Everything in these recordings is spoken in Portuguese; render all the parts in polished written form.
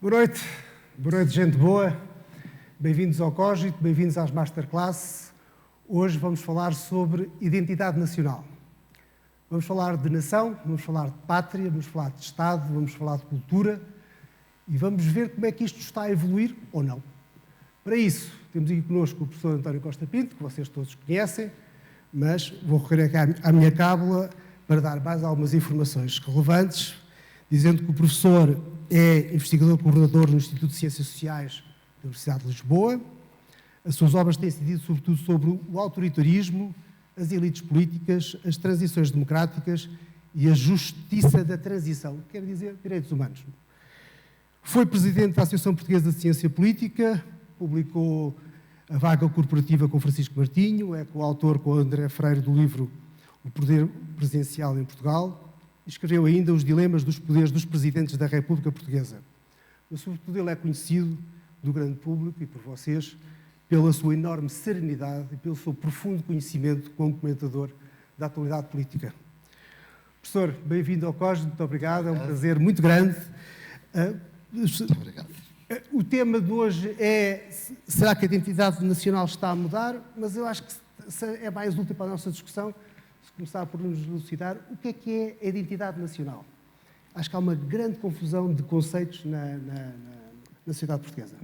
Boa noite, gente boa. Bem-vindos ao Cogito, bem-vindos às Masterclass. Hoje vamos falar sobre identidade nacional. Vamos falar de nação, vamos falar de pátria, vamos falar de Estado, vamos falar de cultura e vamos ver como é que isto está a evoluir ou não. Para isso, temos aqui connosco o professor António Costa Pinto, que vocês todos conhecem, mas vou recorrer aqui à minha cábula para dar mais algumas informações relevantes, dizendo que o professor é investigador coordenador no Instituto de Ciências Sociais da Universidade de Lisboa. As suas obras têm incidido sobretudo sobre o autoritarismo, as elites políticas, as transições democráticas e a justiça da transição, quer dizer, direitos humanos. Foi presidente da Associação Portuguesa de Ciência Política, publicou A Vaga Corporativa com Francisco Martinho, é coautor com André Freire do livro O Poder Presidencial em Portugal, e escreveu ainda Os Dilemas dos Poderes dos Presidentes da República Portuguesa. Mas, sobretudo, ele é conhecido do grande público e por vocês pela sua enorme serenidade e pelo seu profundo conhecimento como comentador da atualidade política. Professor, bem-vindo ao Cogito, muito obrigado, é um prazer muito grande. Muito obrigado. O tema de hoje é: será que a identidade nacional está a mudar? Mas eu acho que é mais útil para a nossa discussão se começar por nos elucidar o que é a identidade nacional. Acho que há uma grande confusão de conceitos na sociedade portuguesa.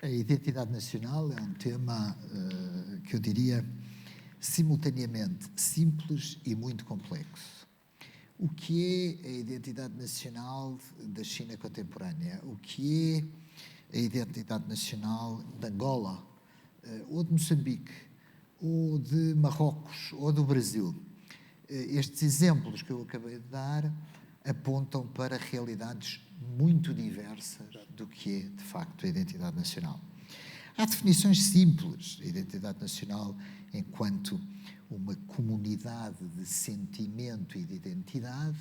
A identidade nacional é um tema que eu diria simultaneamente simples e muito complexo. O que é a identidade nacional da China contemporânea? O que é a identidade nacional de Angola, ou de Moçambique, ou de Marrocos, ou do Brasil? Estes exemplos que eu acabei de dar apontam para realidades muito diversas do que é, de facto, a identidade nacional. Há definições simples. A identidade nacional enquanto uma comunidade de sentimento e de identidade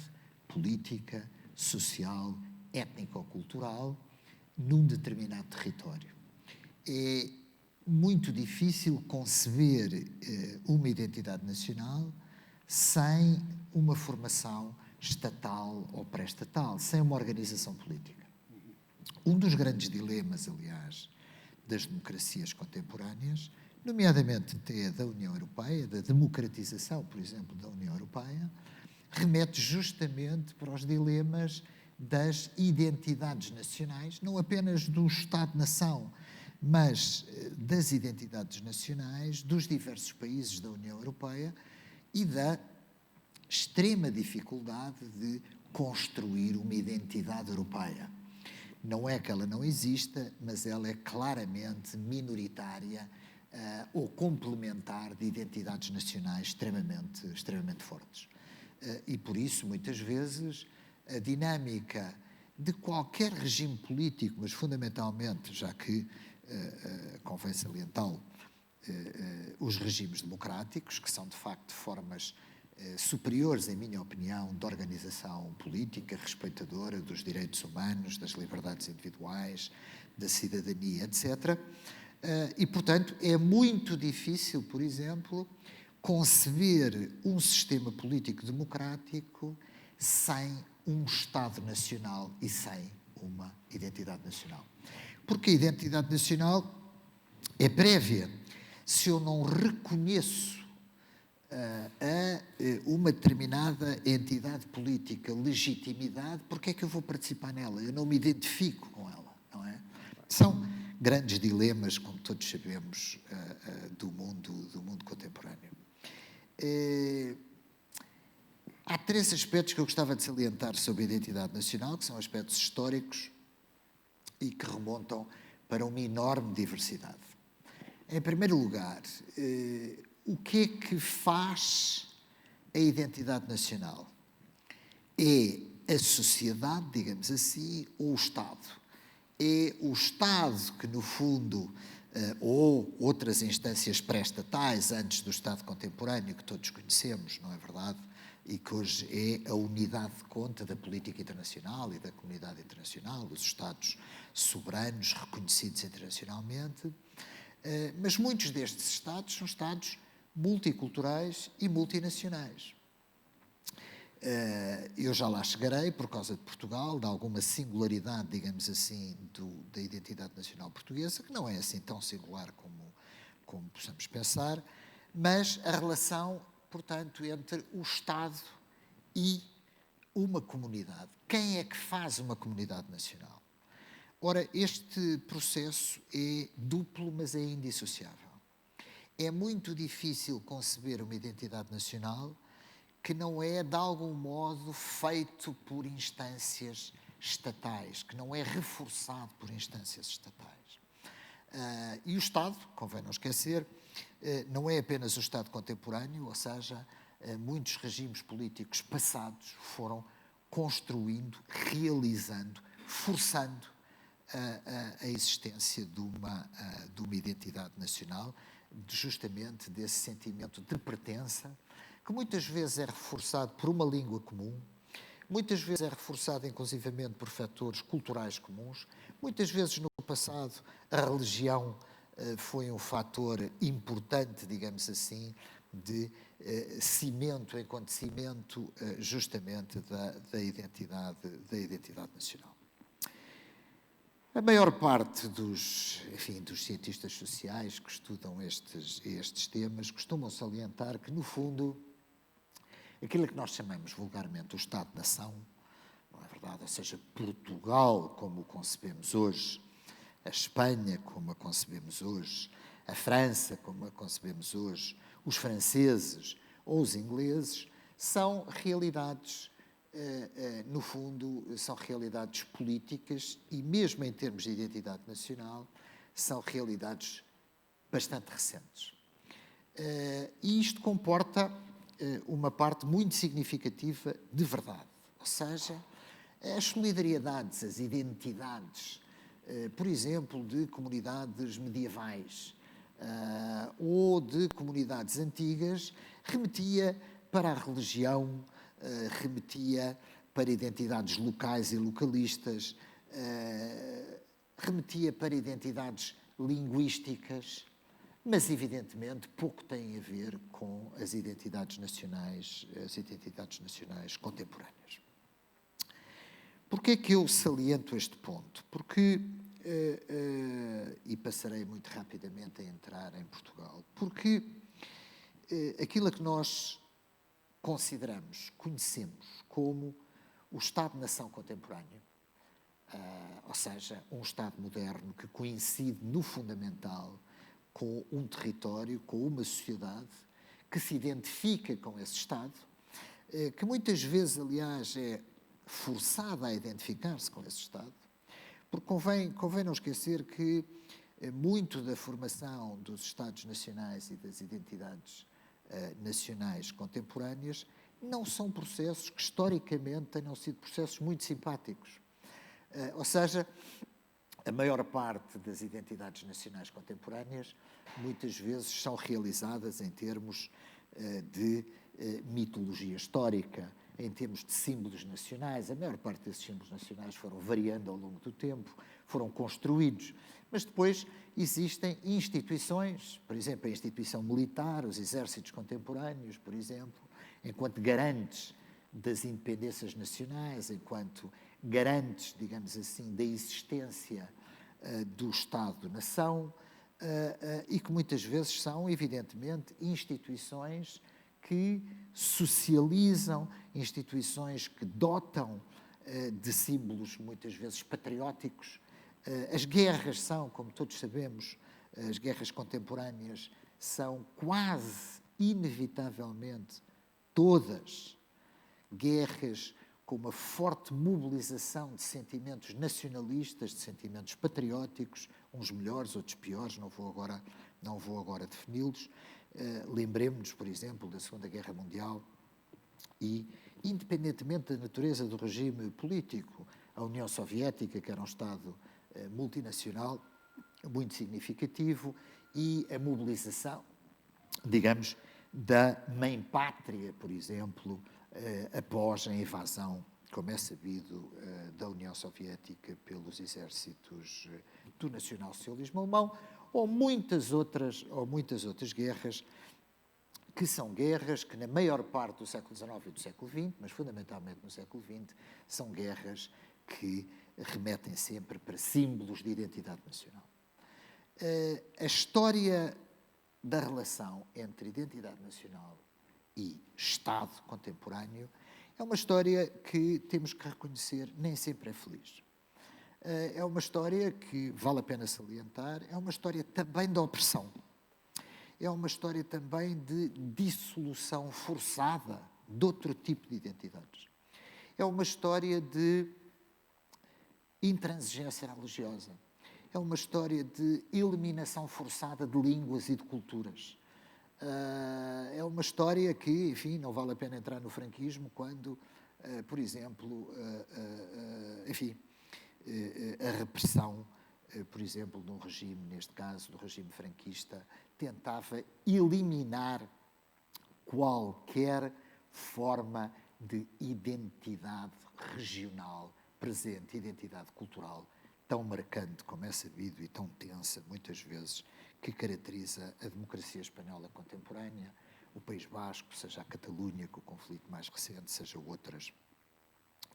política, social, étnico-cultural, num determinado território. É muito difícil conceber uma identidade nacional sem uma formação estatal ou pré-estatal, sem uma organização política. Um dos grandes dilemas, aliás, das democracias contemporâneas, nomeadamente até da União Europeia, da democratização, por exemplo, da União Europeia, remete justamente para os dilemas das identidades nacionais, não apenas do Estado-nação, mas das identidades nacionais dos diversos países da União Europeia e da extrema dificuldade de construir uma identidade europeia. Não é que ela não exista, mas ela é claramente minoritária ou complementar de identidades nacionais extremamente fortes. E por isso, muitas vezes, a dinâmica de qualquer regime político, mas fundamentalmente, já que convém salientá-lo, os regimes democráticos, que são de facto formas superiores, em minha opinião, de organização política, respeitadora dos direitos humanos, das liberdades individuais, da cidadania, etc. E, portanto, é muito difícil, por exemplo, conceber um sistema político democrático sem um Estado nacional e sem uma identidade nacional. Porque a identidade nacional é prévia. Se eu não reconheço a uma determinada entidade política legitimidade, porque é que eu vou participar nela? Eu não me identifico com ela, não é? São grandes dilemas, como todos sabemos, do mundo contemporâneo. Há três aspectos que eu gostava de salientar sobre a identidade nacional, que são aspectos históricos e que remontam para uma enorme diversidade. Em primeiro lugar, o que é que faz a identidade nacional? É a sociedade, digamos assim, ou o Estado? É o Estado que, no fundo, ou outras instâncias pré-estatais, antes do Estado contemporâneo, que todos conhecemos, não é verdade? E que hoje é a unidade de conta da política internacional e da comunidade internacional, os Estados soberanos reconhecidos internacionalmente. Mas muitos destes Estados são Estados multiculturais e multinacionais. Eu já lá chegarei por causa de Portugal, de alguma singularidade, digamos assim, da identidade nacional portuguesa, que não é assim tão singular como possamos pensar, mas a relação, portanto, entre o Estado e uma comunidade. Quem é que faz uma comunidade nacional? Ora, este processo é duplo, mas é indissociável. É muito difícil conceber uma identidade nacional que não é, de algum modo, feito por instâncias estatais, que não é reforçado por instâncias estatais. E o Estado, convém não esquecer, não é apenas o Estado contemporâneo, ou seja, muitos regimes políticos passados foram construindo, realizando, forçando a existência de uma identidade nacional, justamente desse sentimento de pertença, que muitas vezes é reforçado por uma língua comum, muitas vezes é reforçado inclusivamente por fatores culturais comuns, muitas vezes no passado a religião foi um fator importante, digamos assim, de cimento, acontecimento justamente da identidade nacional. A maior parte dos cientistas sociais que estudam estes temas costumam salientar que, no fundo, aquilo que nós chamamos vulgarmente o Estado-nação, não é verdade? Ou seja, Portugal, como o concebemos hoje, a Espanha, como a concebemos hoje, a França, como a concebemos hoje, os franceses ou os ingleses, são realidades, no fundo, são realidades políticas e, mesmo em termos de identidade nacional, são realidades bastante recentes. E isto comporta uma parte muito significativa de verdade, ou seja, as solidariedades, as identidades, por exemplo, de comunidades medievais ou de comunidades antigas, remetia para a religião, remetia para identidades locais e localistas, remetia para identidades linguísticas, mas, evidentemente, pouco tem a ver com as identidades nacionais contemporâneas. Porquê é que eu saliento este ponto? Porque, e passarei muito rapidamente a entrar em Portugal, porque aquilo a que nós consideramos, conhecemos como o Estado-nação contemporâneo, ou seja, um Estado moderno que coincide no fundamental com um território, com uma sociedade, que se identifica com esse Estado, que muitas vezes, aliás, é forçada a identificar-se com esse Estado, porque convém não esquecer que muito da formação dos Estados nacionais e das identidades nacionais contemporâneas não são processos que, historicamente, tenham sido processos muito simpáticos. Ou seja, a maior parte das identidades nacionais contemporâneas muitas vezes são realizadas em termos de mitologia histórica, em termos de símbolos nacionais. A maior parte desses símbolos nacionais foram variando ao longo do tempo, foram construídos, mas depois existem instituições, por exemplo, a instituição militar, os exércitos contemporâneos, por exemplo, enquanto garantes das independências nacionais, enquanto garantes, digamos assim, da existência do Estado-nação, e que muitas vezes são, evidentemente, instituições que socializam, instituições que dotam de símbolos, muitas vezes patrióticos. As guerras são, como todos sabemos, as guerras contemporâneas são quase inevitavelmente todas guerras com uma forte mobilização de sentimentos nacionalistas, de sentimentos patrióticos, uns melhores, outros piores, não vou agora defini-los. Lembremos-nos, por exemplo, da Segunda Guerra Mundial e, independentemente da natureza do regime político, a União Soviética, que era um Estado multinacional, muito significativo, e a mobilização, digamos, da mãe-pátria, por exemplo, após a invasão, como é sabido, da União Soviética pelos exércitos do nacional-socialismo alemão, ou muitas outras guerras que são guerras que, na maior parte do século XIX e do século XX, mas fundamentalmente no século XX, são guerras que remetem sempre para símbolos de identidade nacional. A história da relação entre identidade nacional e Estado contemporâneo é uma história que temos que reconhecer nem sempre é feliz. É uma história que vale a pena salientar, é uma história também de opressão. É uma história também de dissolução forçada de outro tipo de identidades. É uma história de intransigência religiosa. É uma história de eliminação forçada de línguas e de culturas. É uma história que, enfim, não vale a pena entrar no franquismo quando, por exemplo, a repressão, por exemplo, de um regime, neste caso do regime franquista, tentava eliminar qualquer forma de identidade regional presente, identidade cultural tão marcante como é sabido e tão tensa, muitas vezes, que caracteriza a democracia espanhola contemporânea, o País Basco, seja a Catalunha, com o conflito mais recente, seja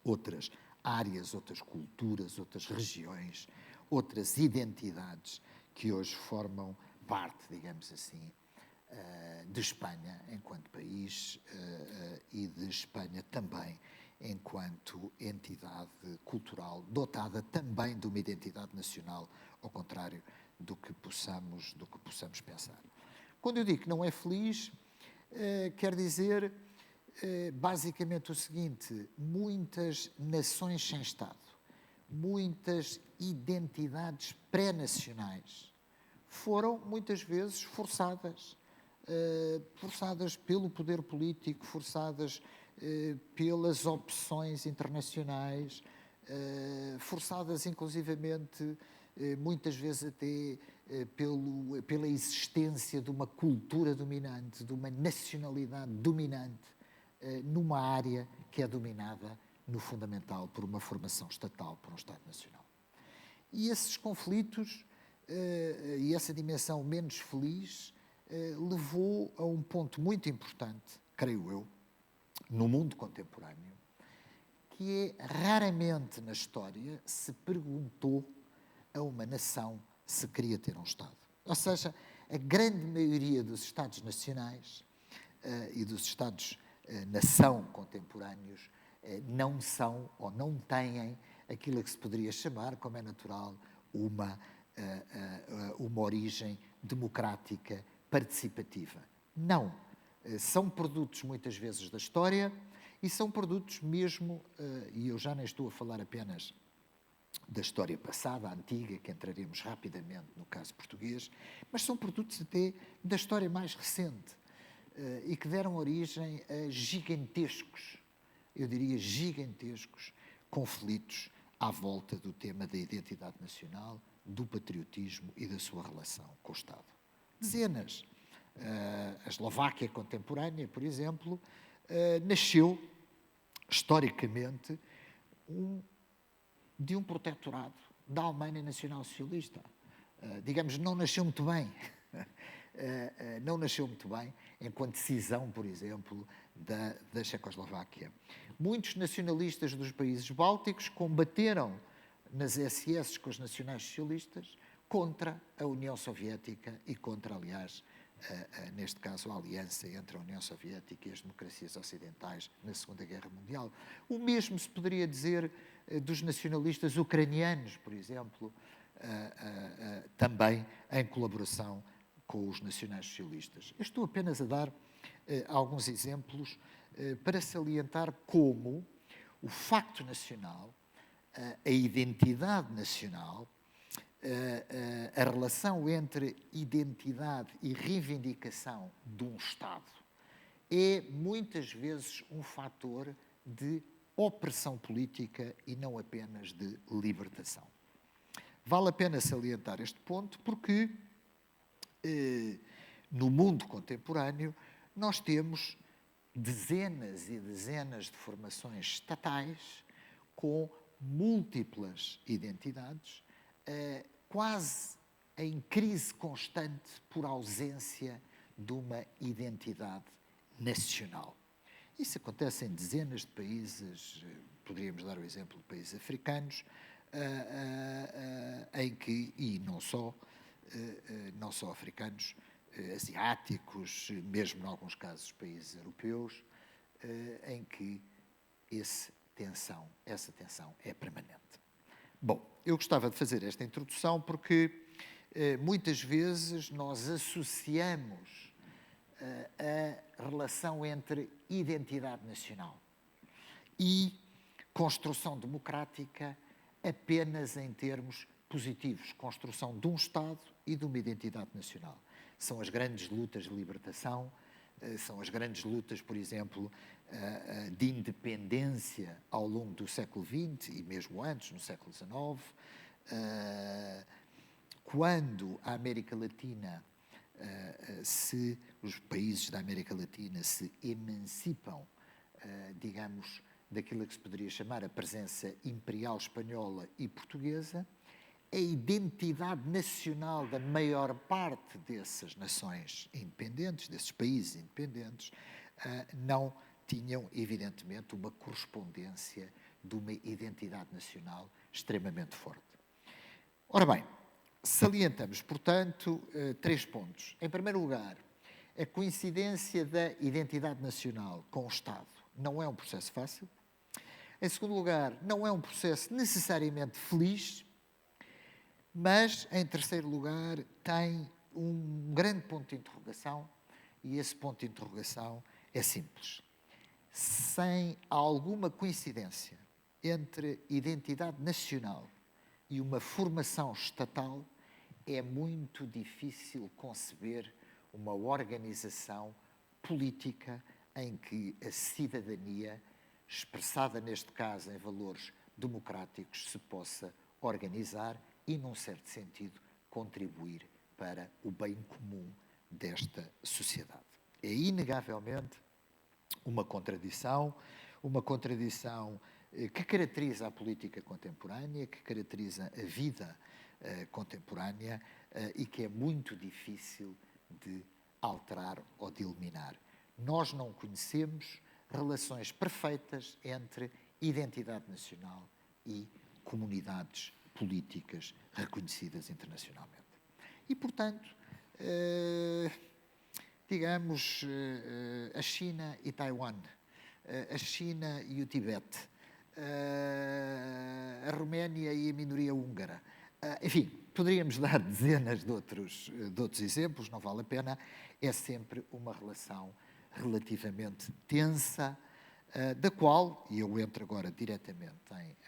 outras áreas, outras culturas, outras regiões, outras identidades que hoje formam parte, digamos assim, de Espanha enquanto país e de Espanha também enquanto entidade cultural, dotada também de uma identidade nacional, ao contrário do que possamos pensar. Quando eu digo que não é feliz, quer dizer basicamente o seguinte: muitas nações sem Estado, muitas identidades pré-nacionais foram muitas vezes forçadas pelo poder político, forçadas pelas opções internacionais, forçadas inclusivamente muitas vezes até pela existência de uma cultura dominante, de uma nacionalidade dominante numa área que é dominada, no fundamental, por uma formação estatal, por um Estado Nacional. E esses conflitos e essa dimensão menos feliz levou a um ponto muito importante, creio eu, no mundo contemporâneo, que é raramente na história se perguntou a uma nação se queria ter um Estado. Ou seja, a grande maioria dos Estados nacionais e dos Estados-nação contemporâneos não são ou não têm aquilo que se poderia chamar, como é natural, uma origem democrática, participativa. Não. São produtos, muitas vezes, da história e são produtos mesmo, e eu já nem estou a falar apenas da história passada, antiga, que entraremos rapidamente no caso português, mas são produtos até da história mais recente e que deram origem a gigantescos, eu diria gigantescos, conflitos à volta do tema da identidade nacional, do patriotismo e da sua relação com o Estado. Dezenas. A Eslováquia contemporânea, por exemplo, nasceu, historicamente, de um protetorado da Alemanha Nacional Socialista. Digamos, não nasceu muito bem. Não nasceu muito bem enquanto cisão, por exemplo, da Checoslováquia. Muitos nacionalistas dos países bálticos combateram nas SS com os nacionais socialistas contra a União Soviética e contra, aliás, neste caso, a aliança entre a União Soviética e as democracias ocidentais na Segunda Guerra Mundial. O mesmo se poderia dizer dos nacionalistas ucranianos, por exemplo, também em colaboração com os nacionais socialistas. Eu estou apenas a dar alguns exemplos para salientar como o facto nacional, a identidade nacional, a relação entre identidade e reivindicação de um Estado é muitas vezes um fator de opressão política e não apenas de libertação. Vale a pena salientar este ponto porque no mundo contemporâneo nós temos dezenas e dezenas de formações estatais com múltiplas identidades, quase em crise constante por ausência de uma identidade nacional. Isso acontece em dezenas de países, poderíamos dar o exemplo de países africanos, em que, e não só africanos, asiáticos, mesmo em alguns casos países europeus, em que essa tensão é permanente. Bom, eu gostava de fazer esta introdução porque muitas vezes nós associamos a relação entre identidade nacional e construção democrática apenas em termos positivos, construção de um Estado e de uma identidade nacional. São as grandes lutas de libertação, são as grandes lutas, por exemplo, de independência ao longo do século XX e mesmo antes, no século XIX, quando a América Latina, os países da América Latina se emancipam, digamos, daquilo que se poderia chamar a presença imperial espanhola e portuguesa, a identidade nacional da maior parte dessas nações independentes, desses países independentes, não tinham, evidentemente, uma correspondência de uma identidade nacional extremamente forte. Ora bem, salientamos, portanto, 3 pontos. Em primeiro lugar, a coincidência da identidade nacional com o Estado não é um processo fácil. Em segundo lugar, não é um processo necessariamente feliz, mas, em terceiro lugar, tem um grande ponto de interrogação, e esse ponto de interrogação é simples. Sem alguma coincidência entre identidade nacional e uma formação estatal, é muito difícil conceber uma organização política em que a cidadania, expressada neste caso em valores democráticos, se possa organizar e, num certo sentido, contribuir para o bem comum desta sociedade. É inegavelmente uma contradição que caracteriza a política contemporânea, que caracteriza a vida contemporânea e que é muito difícil de alterar ou de eliminar. Nós não conhecemos relações perfeitas entre identidade nacional e comunidades políticas reconhecidas internacionalmente. E, portanto, digamos, a China e Taiwan, a China e o Tibete, a Roménia e a minoria húngara. Enfim, poderíamos dar dezenas de outros exemplos, não vale a pena. É sempre uma relação relativamente tensa, da qual, e eu entro agora diretamente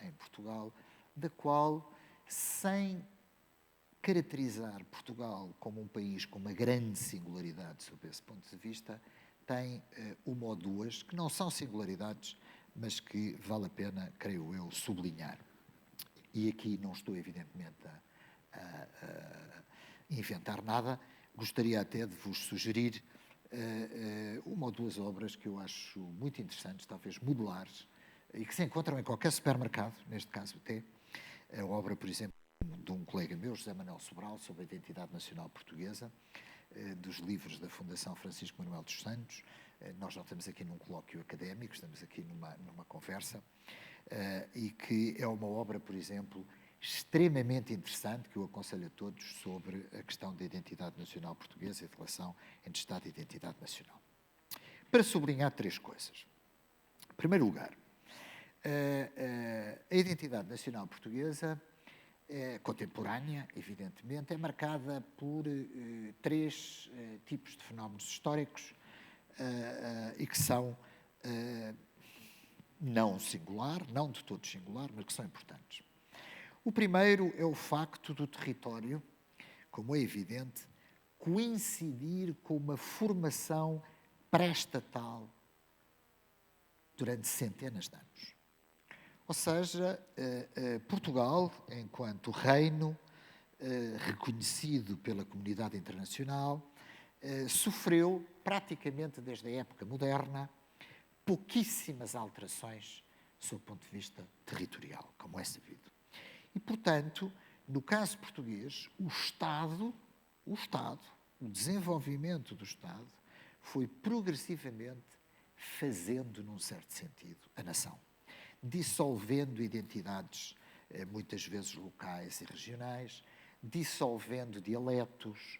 em Portugal, da qual, sem caracterizar Portugal como um país com uma grande singularidade sob esse ponto de vista, tem uma ou duas que não são singularidades, mas que vale a pena, creio eu, sublinhar. E aqui não estou, evidentemente, a inventar nada. Gostaria até de vos sugerir uma ou duas obras que eu acho muito interessantes, talvez modulares, e que se encontram em qualquer supermercado, neste caso até. A obra, por exemplo, de um colega meu, José Manuel Sobral, sobre a identidade nacional portuguesa, dos livros da Fundação Francisco Manuel dos Santos. Nós não estamos aqui num colóquio académico, estamos aqui numa conversa, e que é uma obra, por exemplo, extremamente interessante, que eu aconselho a todos, sobre a questão da identidade nacional portuguesa e a relação entre Estado e identidade nacional. Para sublinhar 3 coisas. Em primeiro lugar, a identidade nacional portuguesa contemporânea, evidentemente, é marcada por 3 tipos de fenómenos históricos e que são não de todo singular, mas que são importantes. O primeiro é o facto do território, como é evidente, coincidir com uma formação pré-estatal durante centenas de anos. Ou seja, Portugal, enquanto reino reconhecido pela comunidade internacional, sofreu praticamente desde a época moderna pouquíssimas alterações sob o ponto de vista territorial, como é sabido. E, portanto, no caso português, o Estado o desenvolvimento do Estado foi progressivamente fazendo, num certo sentido, a nação, dissolvendo identidades, muitas vezes locais e regionais, dissolvendo dialetos.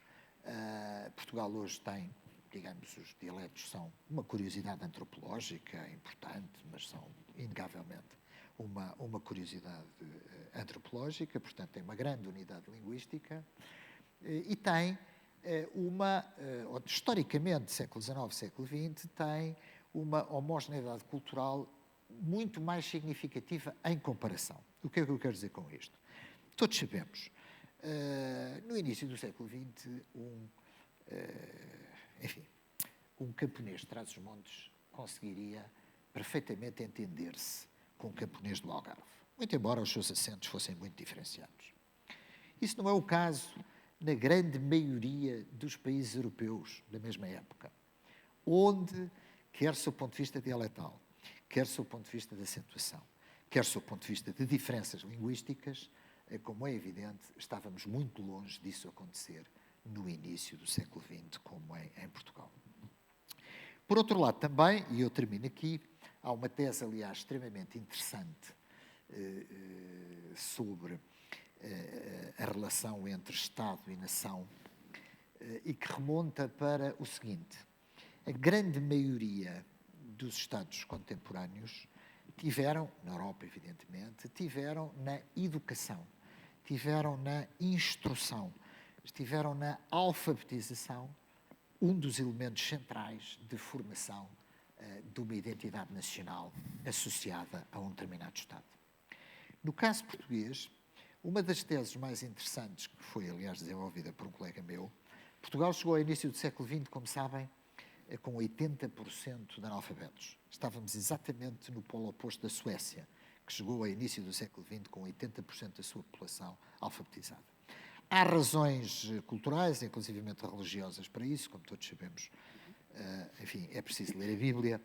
Portugal hoje tem, digamos, os dialetos são uma curiosidade antropológica importante, mas são, inegavelmente, uma curiosidade antropológica, portanto, tem uma grande unidade linguística e tem historicamente, século XIX, século XX, tem uma homogeneidade cultural muito mais significativa em comparação. O que é que eu quero dizer com isto? Todos sabemos, no início do século XX, um camponês de Trás-os-Montes conseguiria perfeitamente entender-se com um camponês do Algarve, muito embora os seus acentos fossem muito diferenciados. Isso não é o caso na grande maioria dos países europeus da mesma época, onde, quer do ponto de vista dialetal, quer do ponto de vista da acentuação, quer do ponto de vista de diferenças linguísticas, como é evidente, estávamos muito longe disso acontecer no início do século XX, como é em Portugal. Por outro lado também, e eu termino aqui, há uma tese, aliás, extremamente interessante sobre a relação entre Estado e nação e que remonta para o seguinte: a grande maioria dos Estados contemporâneos tiveram, na Europa evidentemente, tiveram na educação, tiveram na instrução, estiveram na alfabetização um dos elementos centrais de formação de uma identidade nacional associada a um determinado Estado. No caso português, uma das teses mais interessantes, que foi, aliás, desenvolvida por um colega meu, Portugal chegou ao início do século XX, como sabem, com 80% de analfabetos. Estávamos exatamente no polo oposto da Suécia, que chegou ao início do século XX com 80% da sua população alfabetizada. Há razões culturais, inclusivamente religiosas, para isso, como todos sabemos. Enfim, é preciso ler a Bíblia.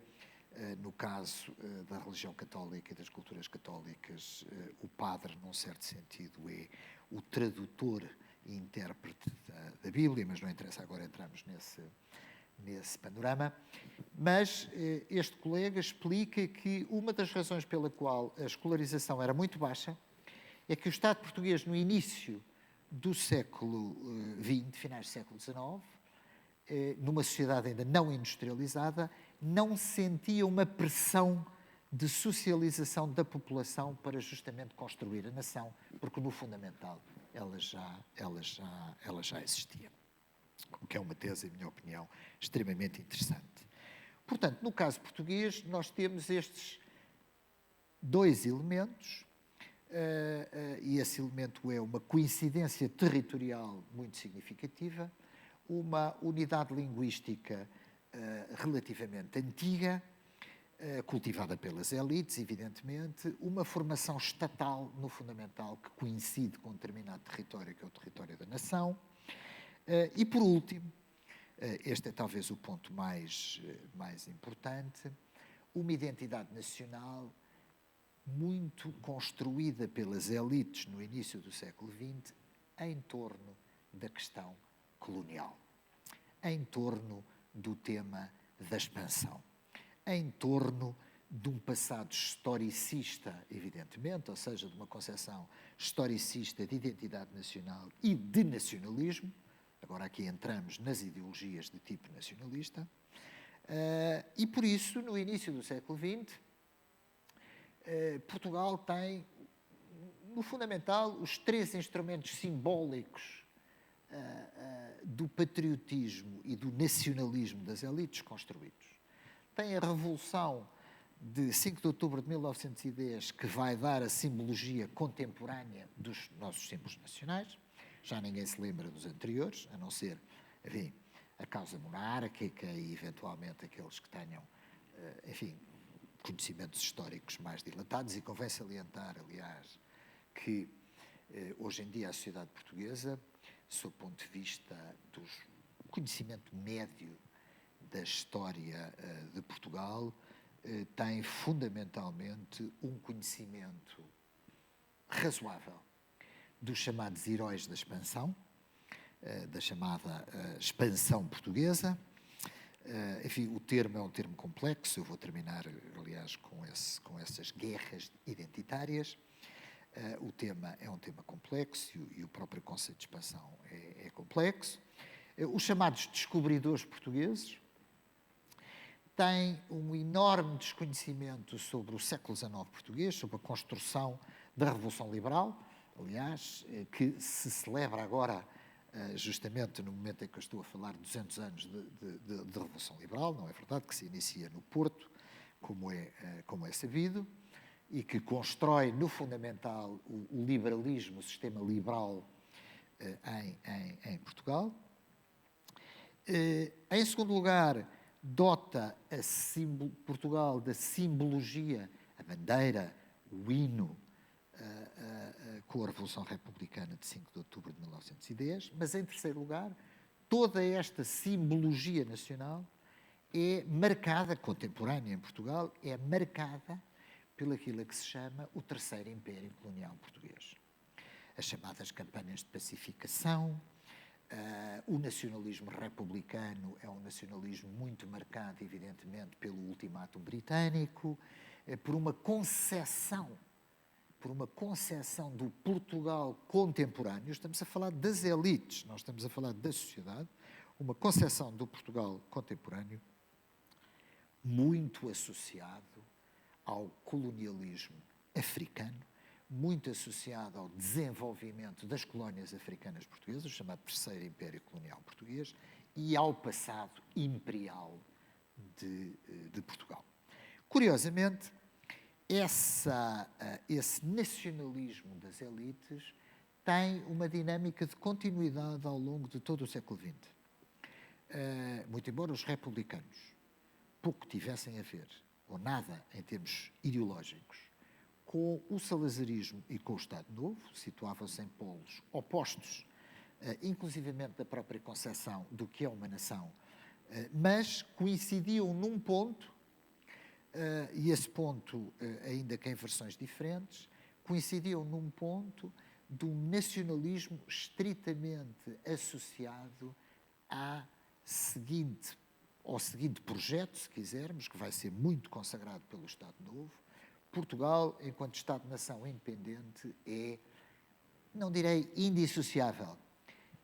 No caso da religião católica e das culturas católicas, o padre, num certo sentido, é o tradutor e intérprete da Bíblia, mas não interessa agora entrarmos nesse panorama. Mas este colega explica que uma das razões pela qual a escolarização era muito baixa é que o Estado português, no início do século XX, finais do século XIX, numa sociedade ainda não industrializada, não sentia uma pressão de socialização da população para justamente construir a nação, porque no fundamental ela já existia. O que é uma tese, em minha opinião, extremamente interessante. Portanto, no caso português, nós temos estes dois elementos, e esse elemento é uma coincidência territorial muito significativa, uma unidade linguística relativamente antiga, cultivada pelas elites, evidentemente, uma formação estatal, no fundamental, que coincide com um determinado território, que é o território da nação, e, por último, este é talvez o ponto mais importante, uma identidade nacional muito construída pelas elites no início do século XX em torno da questão colonial, em torno do tema da expansão, em torno de um passado historicista, evidentemente, ou seja, de uma concepção historicista de identidade nacional e de nacionalismo. Agora aqui entramos nas ideologias de tipo nacionalista. E por isso, no início do século XX, Portugal tem, no fundamental, os três instrumentos simbólicos do patriotismo e do nacionalismo das elites construídos. Tem a Revolução de 5 de outubro de 1910, que vai dar a simbologia contemporânea dos nossos símbolos nacionais. Já ninguém se lembra dos anteriores, a não ser, enfim, a causa monárquica e, eventualmente, aqueles que tenham, enfim, conhecimentos históricos mais dilatados. E convém salientar, aliás, que hoje em dia a sociedade portuguesa, sob o ponto de vista do conhecimento médio da história de Portugal, tem fundamentalmente um conhecimento razoável dos chamados heróis da expansão, da chamada expansão portuguesa. Enfim, o termo é um termo complexo, eu vou terminar, aliás, com essas guerras identitárias. O tema é um tema complexo e o próprio conceito de expansão é complexo. Os chamados descobridores portugueses têm um enorme desconhecimento sobre o século XIX português, sobre a construção da Revolução Liberal, aliás, que se celebra agora justamente no momento em que eu estou a falar de 200 anos de Revolução Liberal, não é verdade? Que se inicia no Porto, como é sabido, e que constrói, no fundamental, o liberalismo, o sistema liberal em Portugal. Em segundo lugar, dota Portugal da simbologia, a bandeira, o hino, com a Revolução Republicana de 5 de outubro de 1910, mas, em terceiro lugar, toda esta simbologia nacional é marcada, contemporânea em Portugal, é marcada pelaquilo que se chama o Terceiro Império Colonial Português. As chamadas campanhas de pacificação, o nacionalismo republicano é um nacionalismo muito marcado, evidentemente, pelo ultimátum britânico, por uma concepção do Portugal contemporâneo. Estamos a falar das elites, não estamos a falar da sociedade. Uma concepção do Portugal contemporâneo muito associado ao colonialismo africano, muito associado ao desenvolvimento das colónias africanas portuguesas, o chamado Terceiro Império Colonial Português, e ao passado imperial de Portugal. Curiosamente, esse nacionalismo das elites tem uma dinâmica de continuidade ao longo de todo o século XX. Muito embora os republicanos pouco tivessem a ver, ou nada em termos ideológicos, com o salazarismo e com o Estado Novo, situavam-se em polos opostos, inclusivamente da própria concepção do que é uma nação, mas coincidiam num ponto, e esse ponto, ainda que em versões diferentes, coincidiam num ponto do nacionalismo estritamente associado ao seguinte projeto, se quisermos, que vai ser muito consagrado pelo Estado Novo. Portugal, enquanto Estado-nação independente, é, não direi indissociável,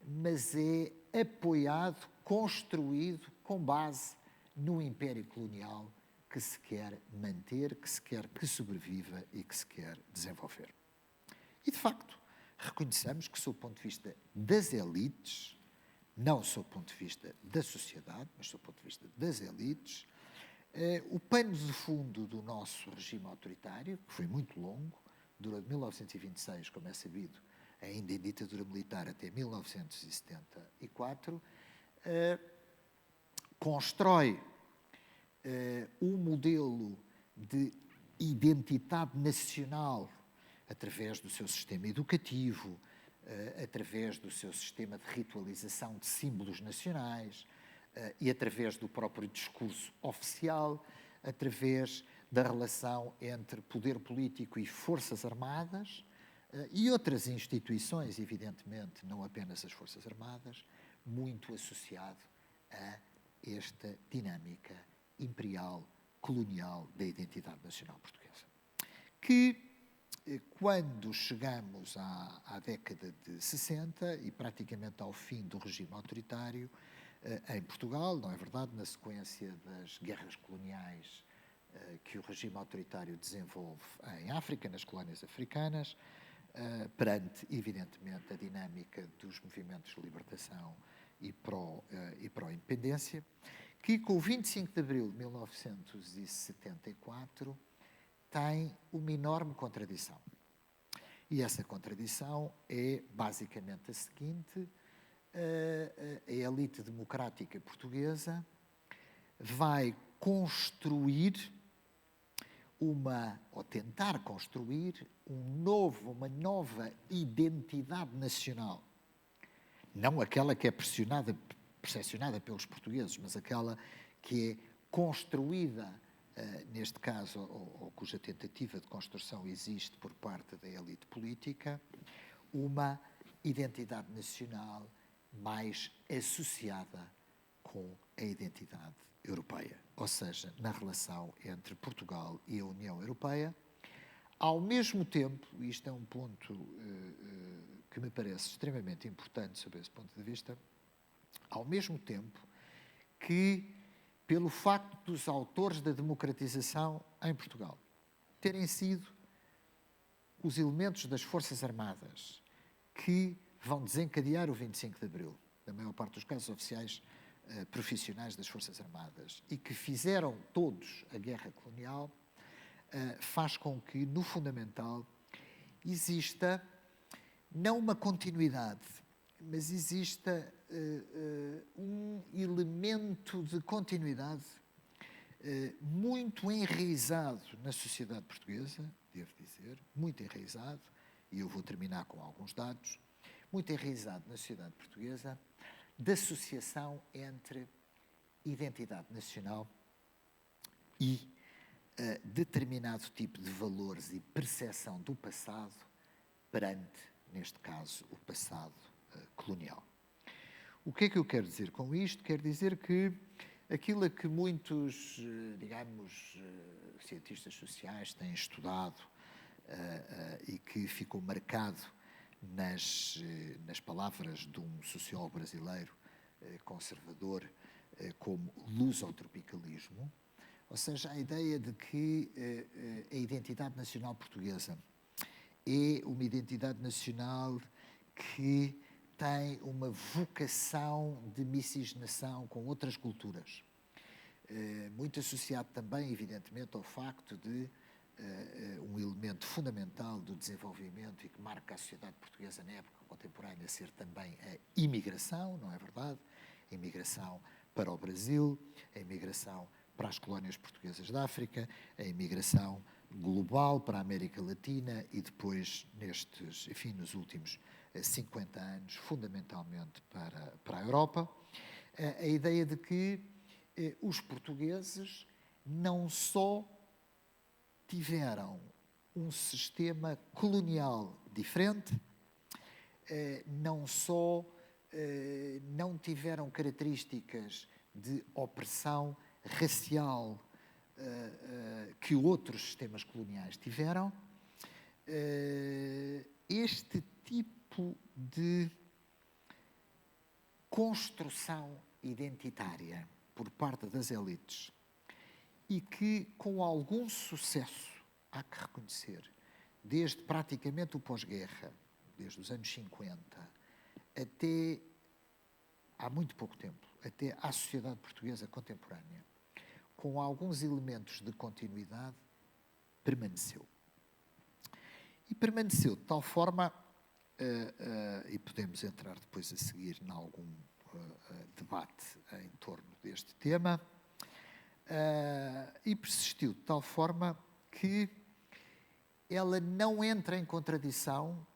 mas é apoiado, construído com base no Império Colonial que se quer manter, que se quer que sobreviva e que se quer desenvolver. E, de facto, reconheçamos que, sob o ponto de vista das elites, não sob o ponto de vista da sociedade, mas sob o ponto de vista das elites, o pano de fundo do nosso regime autoritário, que foi muito longo, durou de 1926, como é sabido, ainda em ditadura militar, até 1974, constrói um modelo de identidade nacional através do seu sistema educativo, através do seu sistema de ritualização de símbolos nacionais e através do próprio discurso oficial, através da relação entre poder político e forças armadas e outras instituições, evidentemente, não apenas as forças armadas, muito associado a esta dinâmica imperial, colonial da identidade nacional portuguesa. Que, quando chegamos à década de 60 e praticamente ao fim do regime autoritário em Portugal, não é verdade, na sequência das guerras coloniais que o regime autoritário desenvolve em África, nas colónias africanas, perante, evidentemente, a dinâmica dos movimentos de libertação e pró-independência, que com o 25 de abril de 1974 tem uma enorme contradição. E essa contradição é basicamente a seguinte: a elite democrática portuguesa vai construir ou tentar construir uma nova identidade nacional. Não aquela que é percepcionada pelos portugueses, mas aquela que é construída, neste caso, ou cuja tentativa de construção existe por parte da elite política, uma identidade nacional mais associada com a identidade europeia, ou seja, na relação entre Portugal e a União Europeia, ao mesmo tempo, e isto é um ponto que me parece extremamente importante sob esse ponto de vista, ao mesmo tempo que, pelo facto dos autores da democratização em Portugal terem sido os elementos das Forças Armadas que vão desencadear o 25 de Abril, na maior parte dos casos oficiais profissionais das Forças Armadas, e que fizeram todos a guerra colonial, faz com que, no fundamental, exista não uma continuidade, mas exista um elemento de continuidade muito enraizado na sociedade portuguesa, devo dizer, muito enraizado, e eu vou terminar com alguns dados, muito enraizado na sociedade portuguesa, da associação entre identidade nacional e determinado tipo de valores e percepção do passado perante, neste caso, o passado colonial. O que é que eu quero dizer com isto? Quero dizer que aquilo a que muitos, digamos, cientistas sociais têm estudado e que ficou marcado nas palavras de um sociólogo brasileiro conservador como lusotropicalismo, ou seja, a ideia de que a identidade nacional portuguesa é uma identidade nacional que tem uma vocação de miscigenação com outras culturas. Muito associado também, evidentemente, ao facto de um elemento fundamental do desenvolvimento e que marca a sociedade portuguesa na época contemporânea ser também a imigração, não é verdade? A imigração para o Brasil, a imigração para as colónias portuguesas da África, a imigração global para a América Latina e depois, nos últimos 50 anos, fundamentalmente para a Europa, a ideia de que os portugueses não só tiveram um sistema colonial diferente, não só não tiveram características de opressão racial que outros sistemas coloniais tiveram, este tipo de construção identitária por parte das elites e que, com algum sucesso, há que reconhecer, desde praticamente o pós-guerra, desde os anos 50, até há muito pouco tempo, até à sociedade portuguesa contemporânea, com alguns elementos de continuidade, permaneceu. E permaneceu de tal forma, e podemos entrar depois a seguir em algum debate em torno deste tema, e persistiu de tal forma que ela não entra em contradição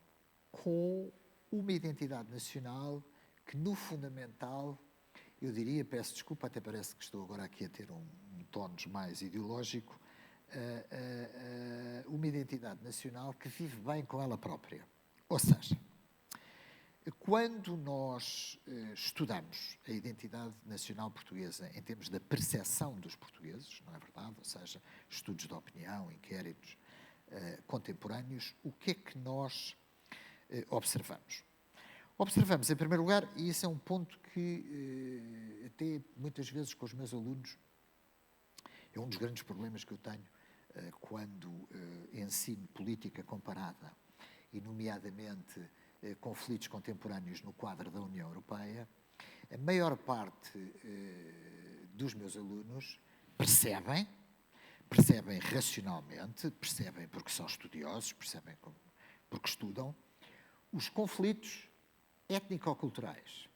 com uma identidade nacional que, no fundamental, eu diria, peço desculpa, até parece que estou agora aqui a ter um tonos mais ideológico, uma identidade nacional que vive bem com ela própria. Ou seja, quando nós estudamos a identidade nacional portuguesa em termos da percepção dos portugueses, não é verdade? Ou seja, estudos de opinião, inquéritos contemporâneos, o que é que nós observamos? Observamos, em primeiro lugar, e esse é um ponto que até muitas vezes com os meus alunos é um dos grandes problemas que eu tenho quando ensino política comparada e, nomeadamente, conflitos contemporâneos no quadro da União Europeia. A maior parte dos meus alunos percebem racionalmente, percebem porque são estudiosos, percebem porque estudam, os conflitos étnico-culturais.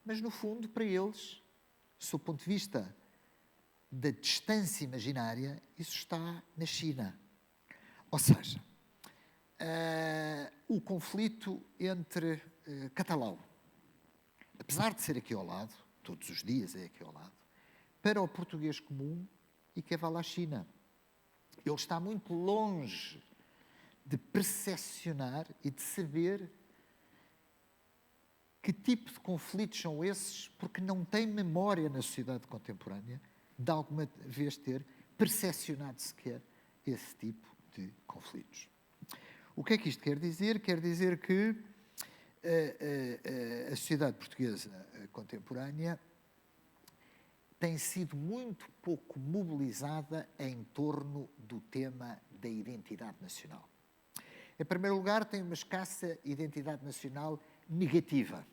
Mas, no fundo, para eles, sob o ponto de vista da distância imaginária, isso está na China. Ou seja, o conflito entre catalão, apesar de ser aqui ao lado, todos os dias é aqui ao lado, para o português comum equivale à China. Ele está muito longe de percepcionar e de saber que tipo de conflitos são esses, porque não tem memória na sociedade contemporânea de alguma vez ter percepcionado sequer esse tipo de conflitos. O que é que isto quer dizer? Quer dizer que a sociedade portuguesa contemporânea tem sido muito pouco mobilizada em torno do tema da identidade nacional. Em primeiro lugar, tem uma escassa identidade nacional negativa.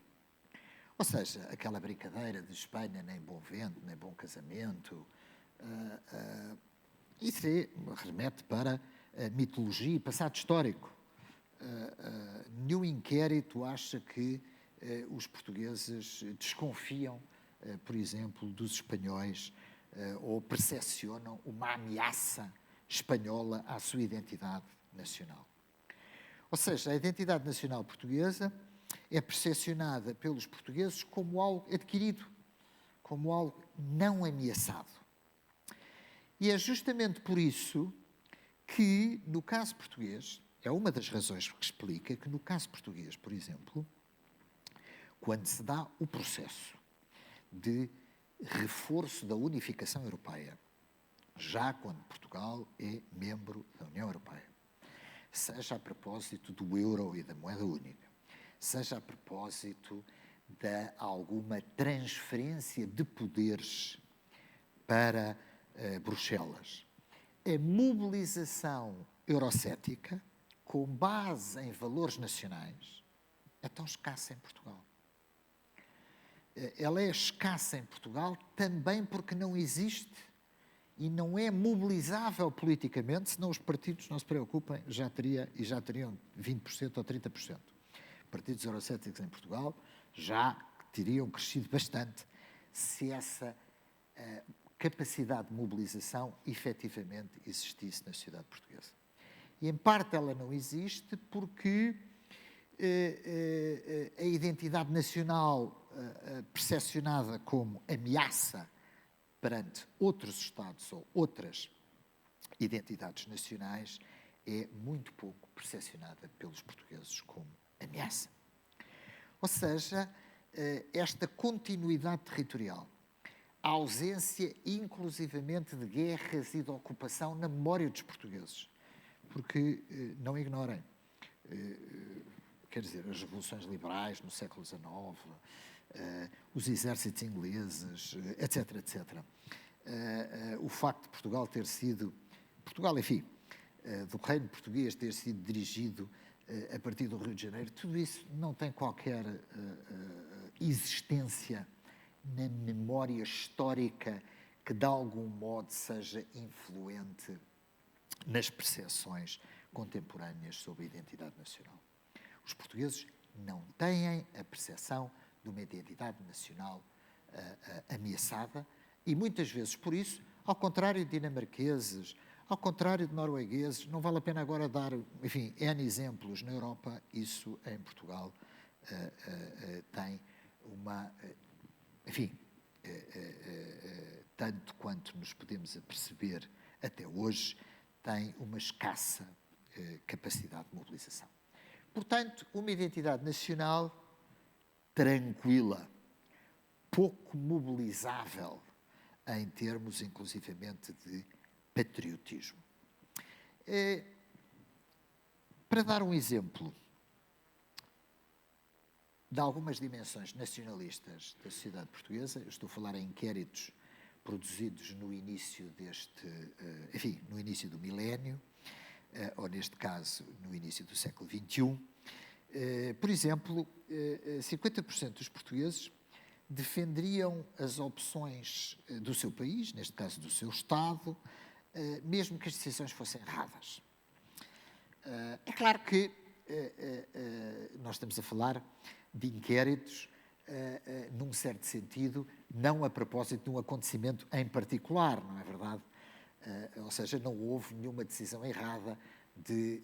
Ou seja, aquela brincadeira de Espanha nem bom vento, nem bom casamento, isso remete para a mitologia e passado histórico. Nenhum inquérito acha que os portugueses desconfiam, por exemplo, dos espanhóis ou percepcionam uma ameaça espanhola à sua identidade nacional. Ou seja, a identidade nacional portuguesa é percepcionada pelos portugueses como algo adquirido, como algo não ameaçado. E é justamente por isso que, no caso português, é uma das razões que explica que, no caso português, por exemplo, quando se dá o processo de reforço da unificação europeia, já quando Portugal é membro da União Europeia, seja a propósito do euro e da moeda única, seja a propósito de alguma transferência de poderes para Bruxelas, a mobilização eurocética, com base em valores nacionais, é tão escassa em Portugal. Ela é escassa em Portugal também porque não existe e não é mobilizável politicamente, senão os partidos, não se preocupem, já teriam 20% ou 30%. Partidos eurocéticos em Portugal já teriam crescido bastante se essa capacidade de mobilização efetivamente existisse na sociedade portuguesa. E, em parte, ela não existe porque a identidade nacional percepcionada como ameaça perante outros Estados ou outras identidades nacionais é muito pouco percepcionada pelos portugueses como ameaça. Ou seja, esta continuidade territorial, a ausência inclusivamente de guerras e de ocupação na memória dos portugueses, porque não ignorem, quer dizer, as revoluções liberais no século XIX, os exércitos ingleses, etc., etc. O facto de Portugal ter sido, enfim, do reino português ter sido dirigido a partir do Rio de Janeiro, tudo isso não tem qualquer existência na memória histórica que de algum modo seja influente nas percepções contemporâneas sobre a identidade nacional. Os portugueses não têm a percepção de uma identidade nacional ameaçada e muitas vezes por isso, ao contrário de dinamarqueses, ao contrário de noruegueses, não vale a pena agora dar, enfim, N exemplos na Europa, isso em Portugal tem uma, enfim, tanto quanto nos podemos aperceber até hoje, tem uma escassa capacidade de mobilização. Portanto, uma identidade nacional tranquila, pouco mobilizável em termos, inclusivamente, de patriotismo. Para dar um exemplo de algumas dimensões nacionalistas da sociedade portuguesa, eu estou a falar em inquéritos produzidos no início enfim, no início do milénio, ou neste caso, no início do século XXI. Por exemplo, 50% dos portugueses defenderiam as opções do seu país, neste caso do seu Estado, mesmo que as decisões fossem erradas. É claro que nós estamos a falar de inquéritos, num certo sentido, não a propósito de um acontecimento em particular, não é verdade? Ou seja, não houve nenhuma decisão errada de,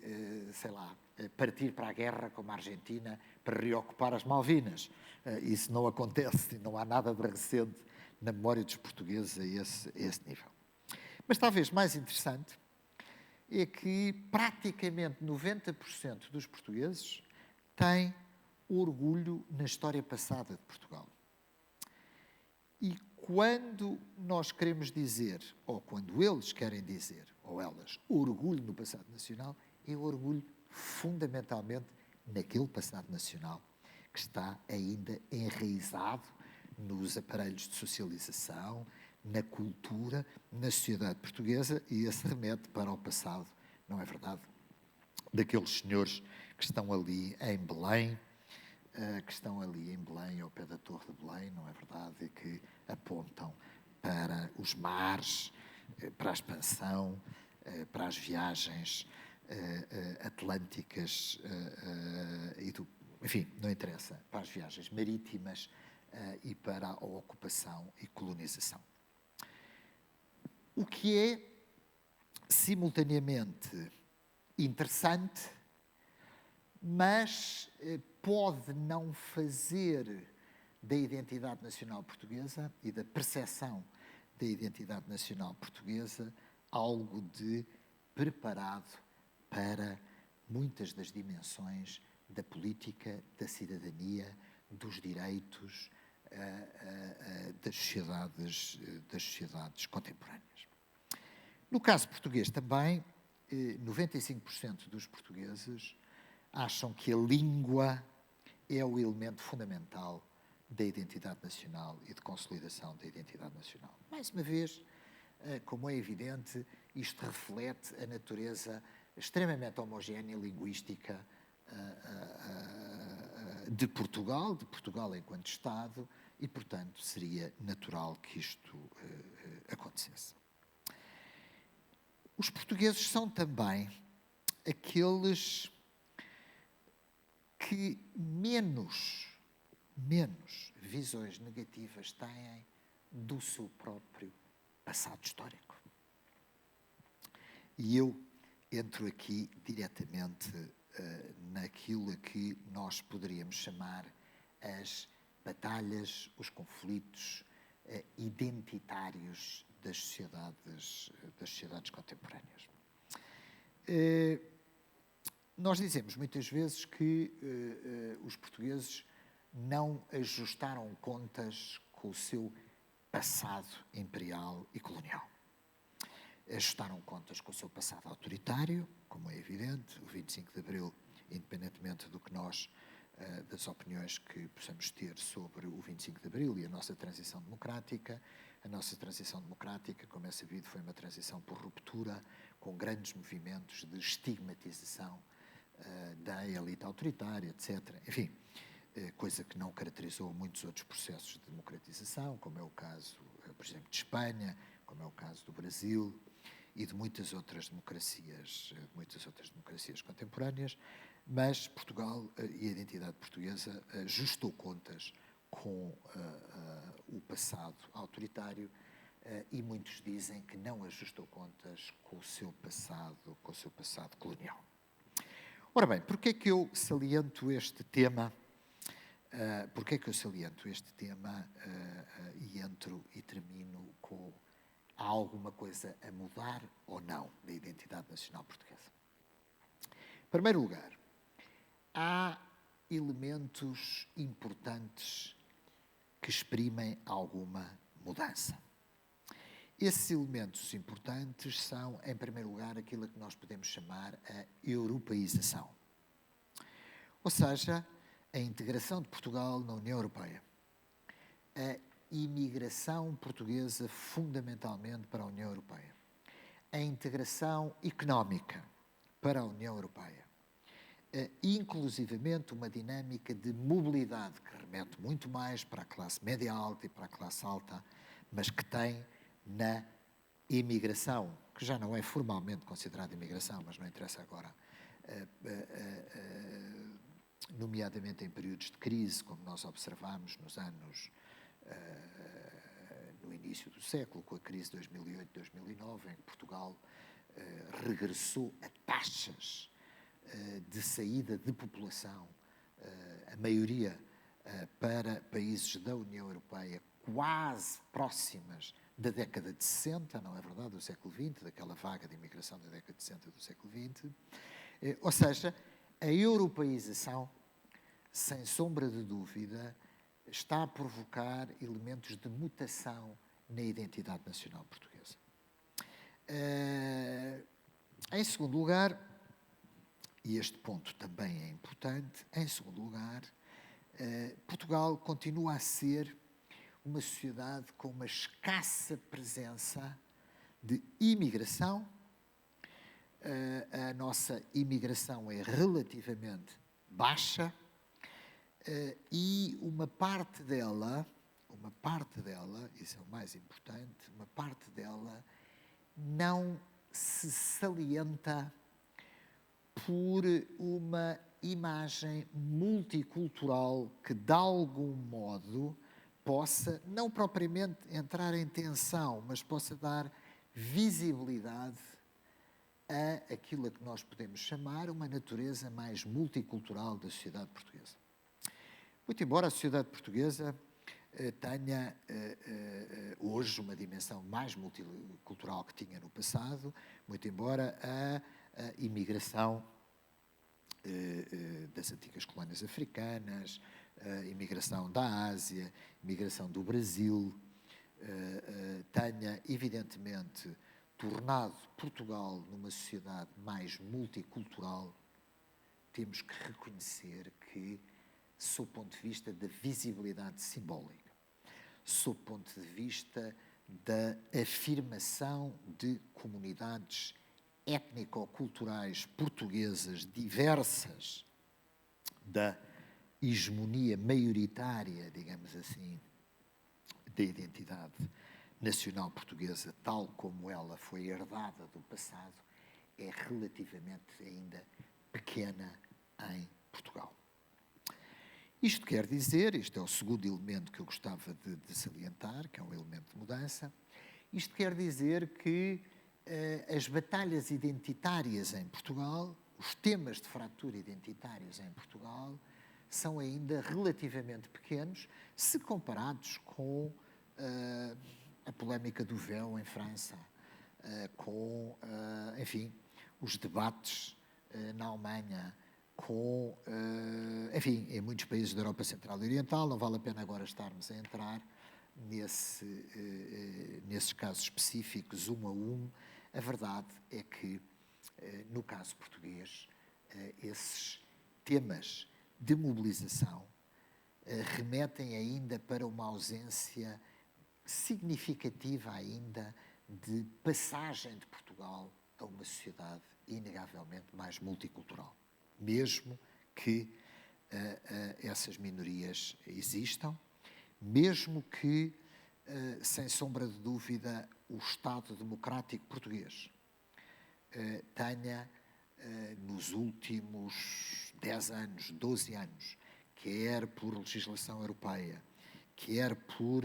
sei lá, partir para a guerra como a Argentina para reocupar as Malvinas. Isso não acontece, não há nada de recente na memória dos portugueses a esse nível. Mas talvez mais interessante é que praticamente 90% dos portugueses têm orgulho na história passada de Portugal. E quando nós queremos dizer, ou quando eles querem dizer, ou elas, orgulho no passado nacional, é orgulho fundamentalmente naquele passado nacional que está ainda enraizado nos aparelhos de socialização, na cultura, na sociedade portuguesa, e esse remete para o passado, não é verdade? Daqueles senhores que estão ali em Belém, ao pé da Torre de Belém, não é verdade? E que apontam para os mares, para a expansão, para as viagens atlânticas enfim, não interessa, para as viagens marítimas e para a ocupação e colonização. O que é simultaneamente interessante, mas pode não fazer da identidade nacional portuguesa e da percepção da identidade nacional portuguesa algo de preparado para muitas das dimensões da política, da cidadania, dos direitos das sociedades contemporâneas. No caso português também, 95% dos portugueses acham que a língua é o elemento fundamental da identidade nacional e de consolidação da identidade nacional. Mais uma vez, como é evidente, isto reflete a natureza extremamente homogénea linguística de Portugal enquanto Estado, e, portanto, seria natural que isto acontecesse. Os portugueses são também aqueles que menos visões negativas têm do seu próprio passado histórico. E eu entro aqui diretamente naquilo a que nós poderíamos chamar as batalhas, os conflitos identitários das sociedades contemporâneas. Nós dizemos muitas vezes que os portugueses não ajustaram contas com o seu passado imperial e colonial. Ajustaram contas com o seu passado autoritário, como é evidente. O 25 de Abril, independentemente do que nós, das opiniões que possamos ter sobre o 25 de Abril e a nossa transição democrática, como é sabido, foi uma transição por ruptura, com grandes movimentos de estigmatização da elite autoritária, etc. Enfim, coisa que não caracterizou muitos outros processos de democratização, como é o caso, por exemplo, de Espanha, como é o caso do Brasil e de muitas outras democracias contemporâneas, mas Portugal e a identidade portuguesa ajustou contas com o passado autoritário e muitos dizem que não ajustou contas com o seu passado colonial. Ora bem, porquê é que eu saliento este tema? E entro e termino com: há alguma coisa a mudar ou não da identidade nacional portuguesa? Em primeiro lugar, há elementos importantes que exprimem alguma mudança. Esses elementos importantes são, em primeiro lugar, aquilo que nós podemos chamar a europeização. Ou seja, a integração de Portugal na União Europeia. A imigração portuguesa fundamentalmente para a União Europeia. A integração económica para a União Europeia. Inclusivamente uma dinâmica de mobilidade que remete muito mais para a classe média alta e para a classe alta, mas que tem na imigração, que já não é formalmente considerada imigração, mas não interessa agora, nomeadamente em períodos de crise, como nós observamos no início do século, com a crise de 2008-2009, em que Portugal regressou a taxas de saída de população, a maioria para países da União Europeia quase próximas da década de 60, não é verdade, do século XX, daquela vaga de imigração da década de 60 do século XX. Ou seja, a europeização sem sombra de dúvida, está a provocar elementos de mutação na identidade nacional portuguesa. Em segundo lugar, e este ponto também é importante, em segundo lugar, Portugal continua a ser uma sociedade com uma escassa presença de imigração. A nossa imigração é relativamente baixa e uma parte dela, isso é o mais importante, uma parte dela não se salienta por uma imagem multicultural que, de algum modo, possa, não propriamente entrar em tensão, mas possa dar visibilidade a aquilo a que nós podemos chamar uma natureza mais multicultural da sociedade portuguesa. Muito embora a sociedade portuguesa tenha hoje uma dimensão mais multicultural que tinha no passado, muito embora a imigração das antigas colónias africanas, a imigração da Ásia, a imigração do Brasil, tenha evidentemente tornado Portugal numa sociedade mais multicultural, temos que reconhecer que, sob o ponto de vista da visibilidade simbólica, sob o ponto de vista da afirmação de comunidades étnico-culturais portuguesas diversas, da hegemonia maioritária, digamos assim, da identidade nacional portuguesa, tal como ela foi herdada do passado, é relativamente ainda pequena em Portugal. Isto quer dizer, este é o segundo elemento que eu gostava de salientar, que é um elemento de mudança, isto quer dizer que as batalhas identitárias em Portugal, os temas de fratura identitários em Portugal, são ainda relativamente pequenos se comparados com a polémica do véu em França, com, enfim, os debates na Alemanha, com, enfim, em muitos países da Europa Central e Oriental. Não vale a pena agora estarmos a entrar nesses casos específicos, um a um. A verdade é que, no caso português, esses temas de mobilização remetem ainda para uma ausência significativa ainda de passagem de Portugal a uma sociedade inegavelmente mais multicultural, mesmo que essas minorias existam, mesmo que, sem sombra de dúvida, o Estado Democrático Português tenha, nos últimos 10 anos, 12 anos, quer por legislação europeia, quer por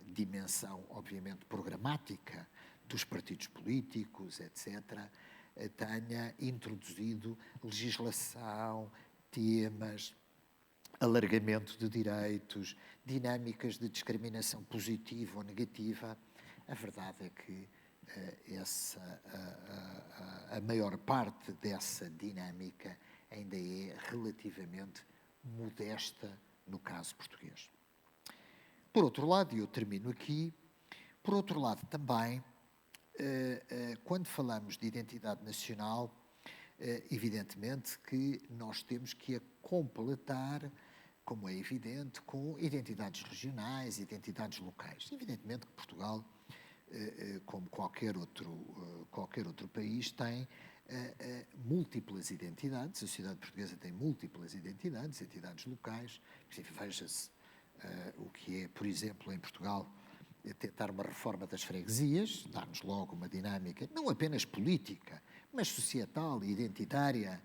dimensão, obviamente, programática dos partidos políticos, etc., tenha introduzido legislação, temas, alargamento de direitos, dinâmicas de discriminação positiva ou negativa. A verdade é que a maior parte dessa dinâmica ainda é relativamente modesta no caso português. Por outro lado, e eu termino aqui, por outro lado também, quando falamos de identidade nacional, evidentemente que nós temos que a completar, como é evidente, com identidades regionais, identidades locais. Evidentemente que Portugal, como qualquer outro país, tem múltiplas identidades. A sociedade portuguesa tem múltiplas identidades, entidades locais. Veja-se o que é, por exemplo, em Portugal, tentar uma reforma das freguesias, dar-nos logo uma dinâmica, não apenas política, mas societal e identitária,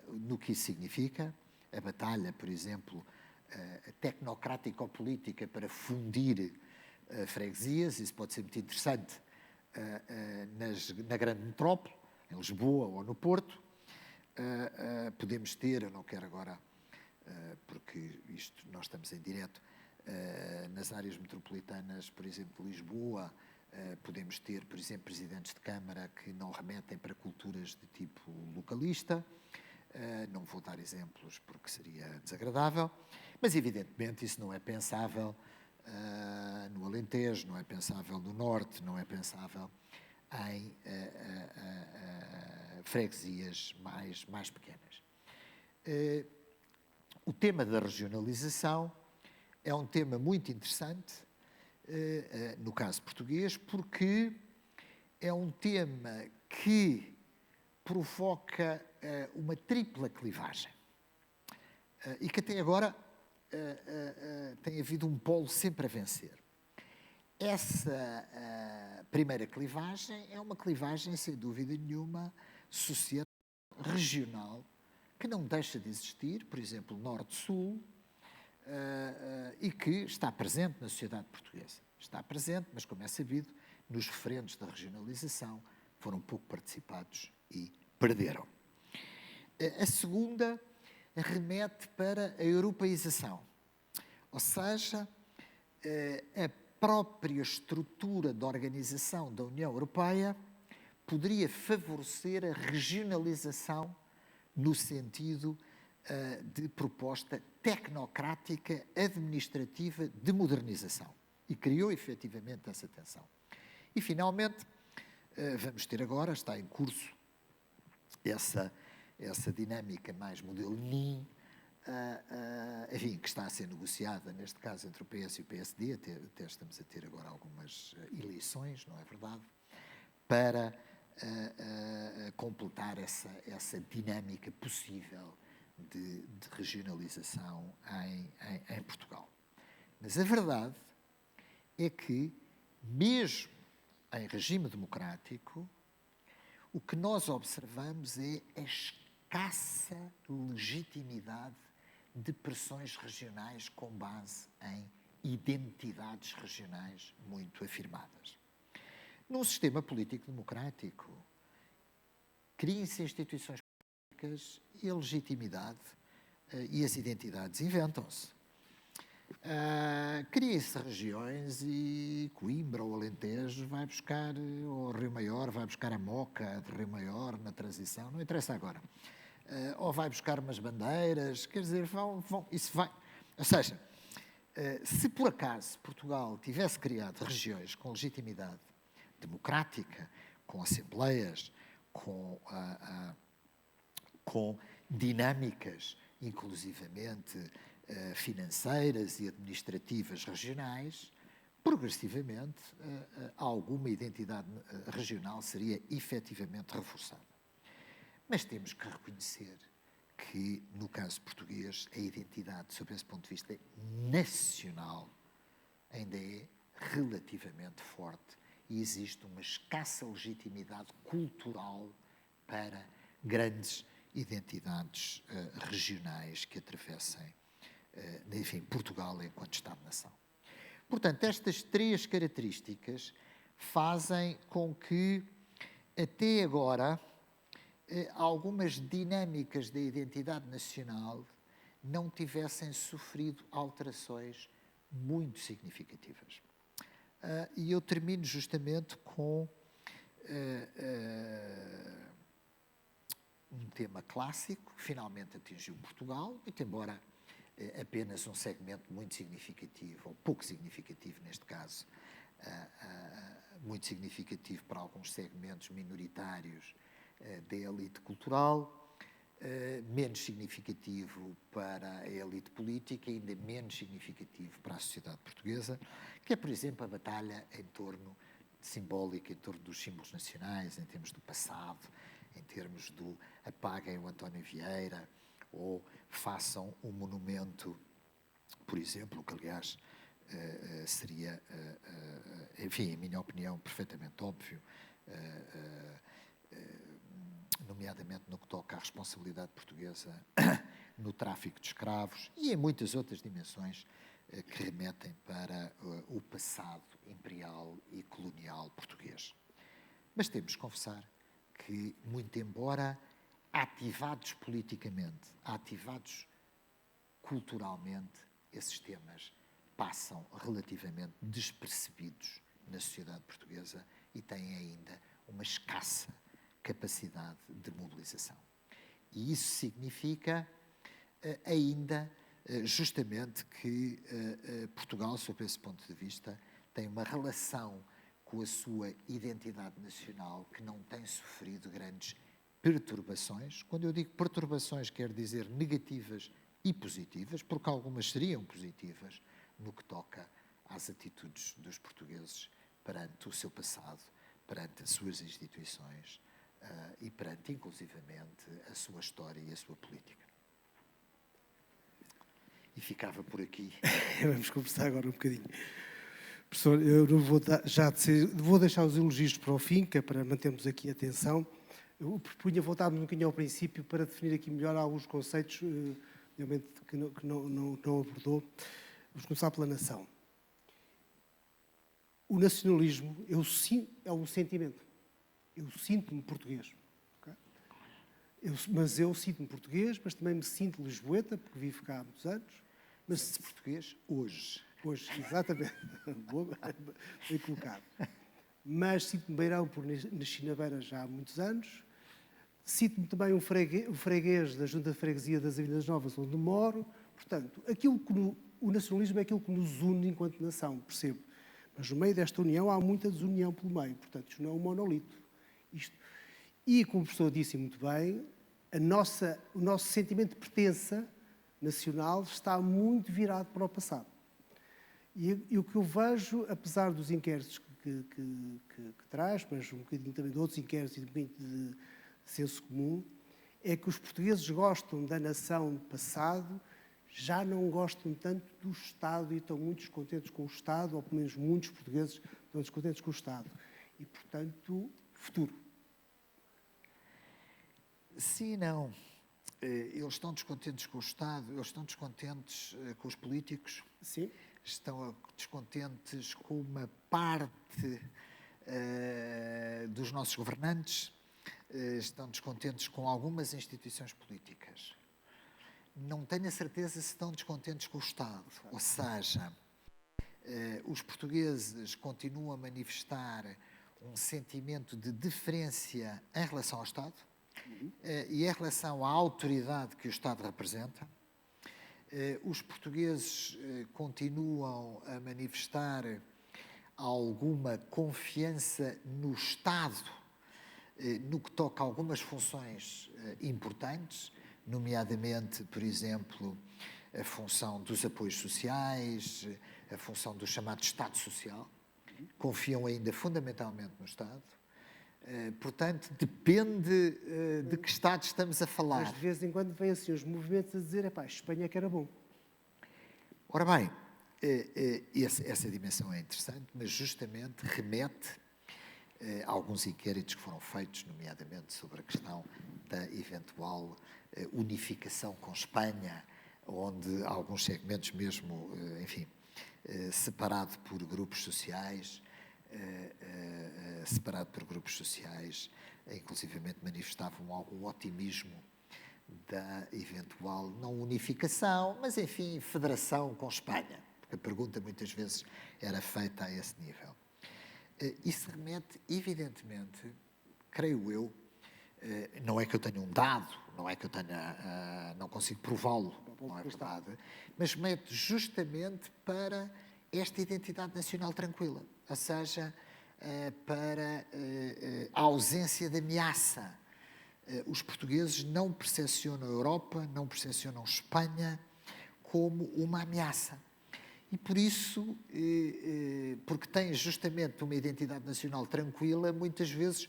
no que isso significa. A batalha, por exemplo, tecnocrático-política para fundir freguesias, isso pode ser muito interessante na grande metrópole, em Lisboa ou no Porto. Podemos ter, eu não quero agora, porque isto nós estamos em direto, nas áreas metropolitanas, por exemplo, de Lisboa, podemos ter, por exemplo, presidentes de Câmara que não remetem para culturas de tipo localista. Não vou dar exemplos porque seria desagradável, mas evidentemente isso não é pensável no Alentejo, não é pensável no Norte, não é pensável em freguesias mais pequenas. O tema da regionalização é um tema muito interessante, no caso português, porque é um tema que provoca uma tripla clivagem e que até agora tem havido um polo sempre a vencer. Essa primeira clivagem é uma clivagem, sem dúvida nenhuma, social, regional, que não deixa de existir, por exemplo, Norte-Sul, e que está presente na sociedade portuguesa. Está presente, mas, como é sabido, nos referendos da regionalização foram pouco participados e perderam. A segunda remete para a europeização, ou seja, a própria estrutura de organização da União Europeia poderia favorecer a regionalização no sentido de proposta tecnocrática, administrativa, de modernização. E criou efetivamente essa tensão. E, finalmente, vamos ter agora, está em curso, essa dinâmica mais modelo Lenin, enfim, que está a ser negociada, neste caso, entre o PS e o PSD, até estamos a ter agora algumas eleições, não é verdade, para completar essa dinâmica possível de regionalização em Portugal. Mas a verdade é que, mesmo em regime democrático, o que nós observamos é a escassa legitimidade de pressões regionais com base em identidades regionais muito afirmadas. Num sistema político democrático, criem-se instituições políticas e a legitimidade e as identidades inventam-se. Criem-se regiões e Coimbra ou Alentejo vai buscar, ou Rio Maior vai buscar a Moca de Rio Maior na transição, não interessa agora. Ou vai buscar umas bandeiras, quer dizer, isso vai. Ou seja, se por acaso Portugal tivesse criado regiões com legitimidade democrática, com assembleias, com dinâmicas, inclusivamente financeiras e administrativas regionais, progressivamente alguma identidade regional seria efetivamente reforçada. Mas temos que reconhecer que, no caso português, a identidade, sob esse ponto de vista nacional, ainda é relativamente forte e existe uma escassa legitimidade cultural para grandes identidades regionais que atravessem, enfim, Portugal enquanto Estado-nação. Portanto, estas três características fazem com que, até agora, algumas dinâmicas da identidade nacional não tivessem sofrido alterações muito significativas. E eu termino justamente com um tema clássico que finalmente atingiu Portugal, muito embora apenas um segmento muito significativo, ou pouco significativo neste caso, muito significativo para alguns segmentos minoritários da elite cultural, menos significativo para a elite política e ainda menos significativo para a sociedade portuguesa, que é, por exemplo, a batalha simbólica em torno dos símbolos nacionais, em termos do passado, em termos do apaguem o António Vieira, ou façam um monumento, por exemplo, que aliás seria, enfim, em minha opinião, perfeitamente óbvio, nomeadamente no que toca à responsabilidade portuguesa no tráfico de escravos e em muitas outras dimensões que remetem para o passado imperial e colonial português. Mas temos que confessar que, muito embora ativados politicamente, ativados culturalmente, esses temas passam relativamente despercebidos na sociedade portuguesa e têm ainda uma escassa capacidade de mobilização. E isso significa ainda justamente que Portugal, sob esse ponto de vista, tem uma relação com a sua identidade nacional que não tem sofrido grandes perturbações. Quando eu digo perturbações, quero dizer negativas e positivas, porque algumas seriam positivas no que toca às atitudes dos portugueses perante o seu passado, perante as suas instituições e perante, inclusivamente, a sua história e a sua política. E ficava por aqui. Vamos conversar agora um bocadinho. Professor, eu não vou deixar os elogios para o fim, que é para mantermos aqui a atenção. Eu propunha voltarmos um bocadinho ao princípio para definir aqui melhor alguns conceitos, obviamente, que não abordou. Vamos começar pela nação. O nacionalismo é um sentimento. Eu sinto-me português. Okay? Mas eu sinto-me português, mas também me sinto lisboeta, porque vivo cá há muitos anos. Mas Português hoje. Hoje, exatamente. Bem colocado. Mas sinto-me beirão, por nasci na Beira já há muitos anos. Sinto-me também um freguês da Junta de Freguesia das Avindas Novas, onde moro. Portanto, o nacionalismo é aquilo que nos une enquanto nação, percebo. Mas no meio desta união há muita desunião pelo meio. Portanto, isto não é um monolito. E, como o professor disse muito bem, o nosso sentimento de pertença nacional está muito virado para o passado. E o que eu vejo, apesar dos inquéritos que traz, mas um bocadinho também de outros inquéritos e de muito de senso comum, é que os portugueses gostam da nação do passado, já não gostam tanto do Estado e estão muito descontentes com o Estado, ou pelo menos muitos portugueses estão descontentes com o Estado. E, portanto, futuro. Sim e não. Eles estão descontentes com o Estado, eles estão descontentes com os políticos. Sim. Estão descontentes com uma parte dos nossos governantes, estão descontentes com algumas instituições políticas. Não tenho a certeza se estão descontentes com o Estado. Ou seja, os portugueses continuam a manifestar um sentimento de deferência em relação ao Estado e em relação à autoridade que o Estado representa. Os portugueses continuam a manifestar alguma confiança no Estado, no que toca a algumas funções importantes, nomeadamente, por exemplo, a função dos apoios sociais, a função do chamado Estado Social. Confiam ainda fundamentalmente no Estado. Portanto, depende de que Estado estamos a falar. Mas de vez em quando vêm assim os movimentos a dizer, Espanha que era bom. Ora bem, essa dimensão é interessante, mas justamente remete a alguns inquéritos que foram feitos, nomeadamente sobre a questão da eventual unificação com Espanha, onde alguns segmentos mesmo, enfim, separado por grupos sociais, inclusivamente manifestavam algum otimismo da eventual, não unificação, mas enfim, federação com Espanha, porque a pergunta muitas vezes era feita a esse nível. Isso remete, evidentemente, creio eu, não é que eu tenha um dado, não é que eu tenha, não consigo prová-lo, não é verdade, mas remete justamente para esta identidade nacional tranquila, ou seja, para a ausência de ameaça. Os portugueses não percepcionam a Europa, não percepcionam Espanha como uma ameaça. E por isso, porque têm justamente uma identidade nacional tranquila, muitas vezes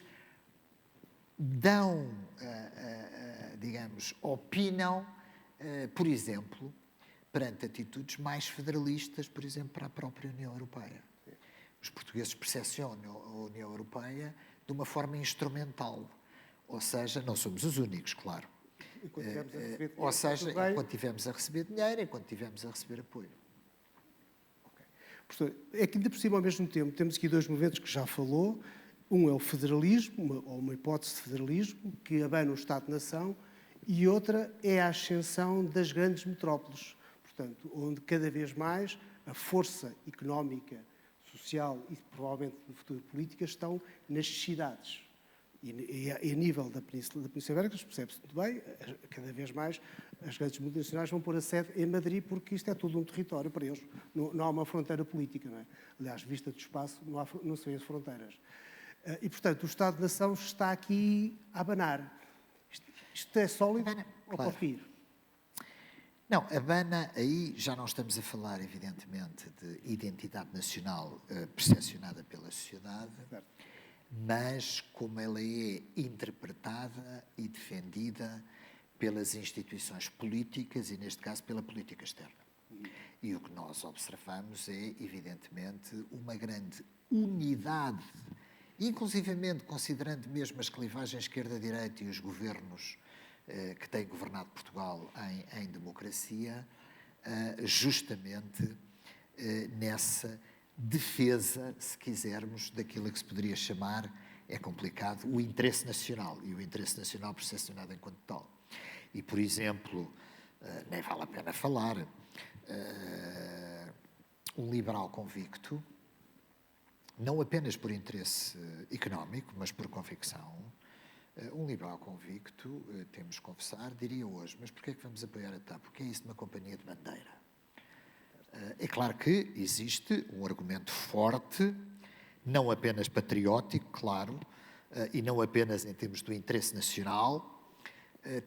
dão, digamos, opinam, por exemplo, perante atitudes mais federalistas, por exemplo, para a própria União Europeia. Os portugueses percepcionam a União Europeia de uma forma instrumental, ou seja, não somos os únicos, claro. Ou seja, enquanto estivermos a receber dinheiro, enquanto estivermos a receber apoio. Professor, é que ainda por cima, ao mesmo tempo, temos aqui dois movimentos que já falou. Um é o federalismo, ou uma hipótese de federalismo, que abana o Estado-nação, e outra é a ascensão das grandes metrópoles, portanto, onde cada vez mais a força económica, social e provavelmente no futuro política estão nas cidades. E a nível da Península Ibérica, percebe-se muito bem, cada vez mais as grandes multinacionais vão pôr a sede em Madrid, porque isto é todo um território para eles. Não há uma fronteira política, não é? Aliás, vista do espaço, não se vê fronteiras. E, portanto, o Estado-nação está aqui a abanar. Isto é sólido ou pode cair? Não, abana, aí já não estamos a falar, evidentemente, de identidade nacional percepcionada pela sociedade, certo, mas como ela é interpretada e defendida pelas instituições políticas e, neste caso, pela política externa. E o que nós observamos é, evidentemente, uma grande unidade, inclusivamente considerando mesmo as clivagens esquerda-direita e os governos que têm governado Portugal em democracia, justamente nessa defesa, se quisermos, daquilo que se poderia chamar, é complicado, o interesse nacional, e o interesse nacional percepcionado enquanto tal. E, por exemplo, nem vale a pena falar, um liberal convicto, não apenas por interesse económico, mas por convicção, um liberal convicto, temos que confessar, diria hoje, mas porquê é que vamos apoiar a TAP? Porque é isso de uma companhia de bandeira. É claro que existe um argumento forte, não apenas patriótico, claro, e não apenas em termos do interesse nacional,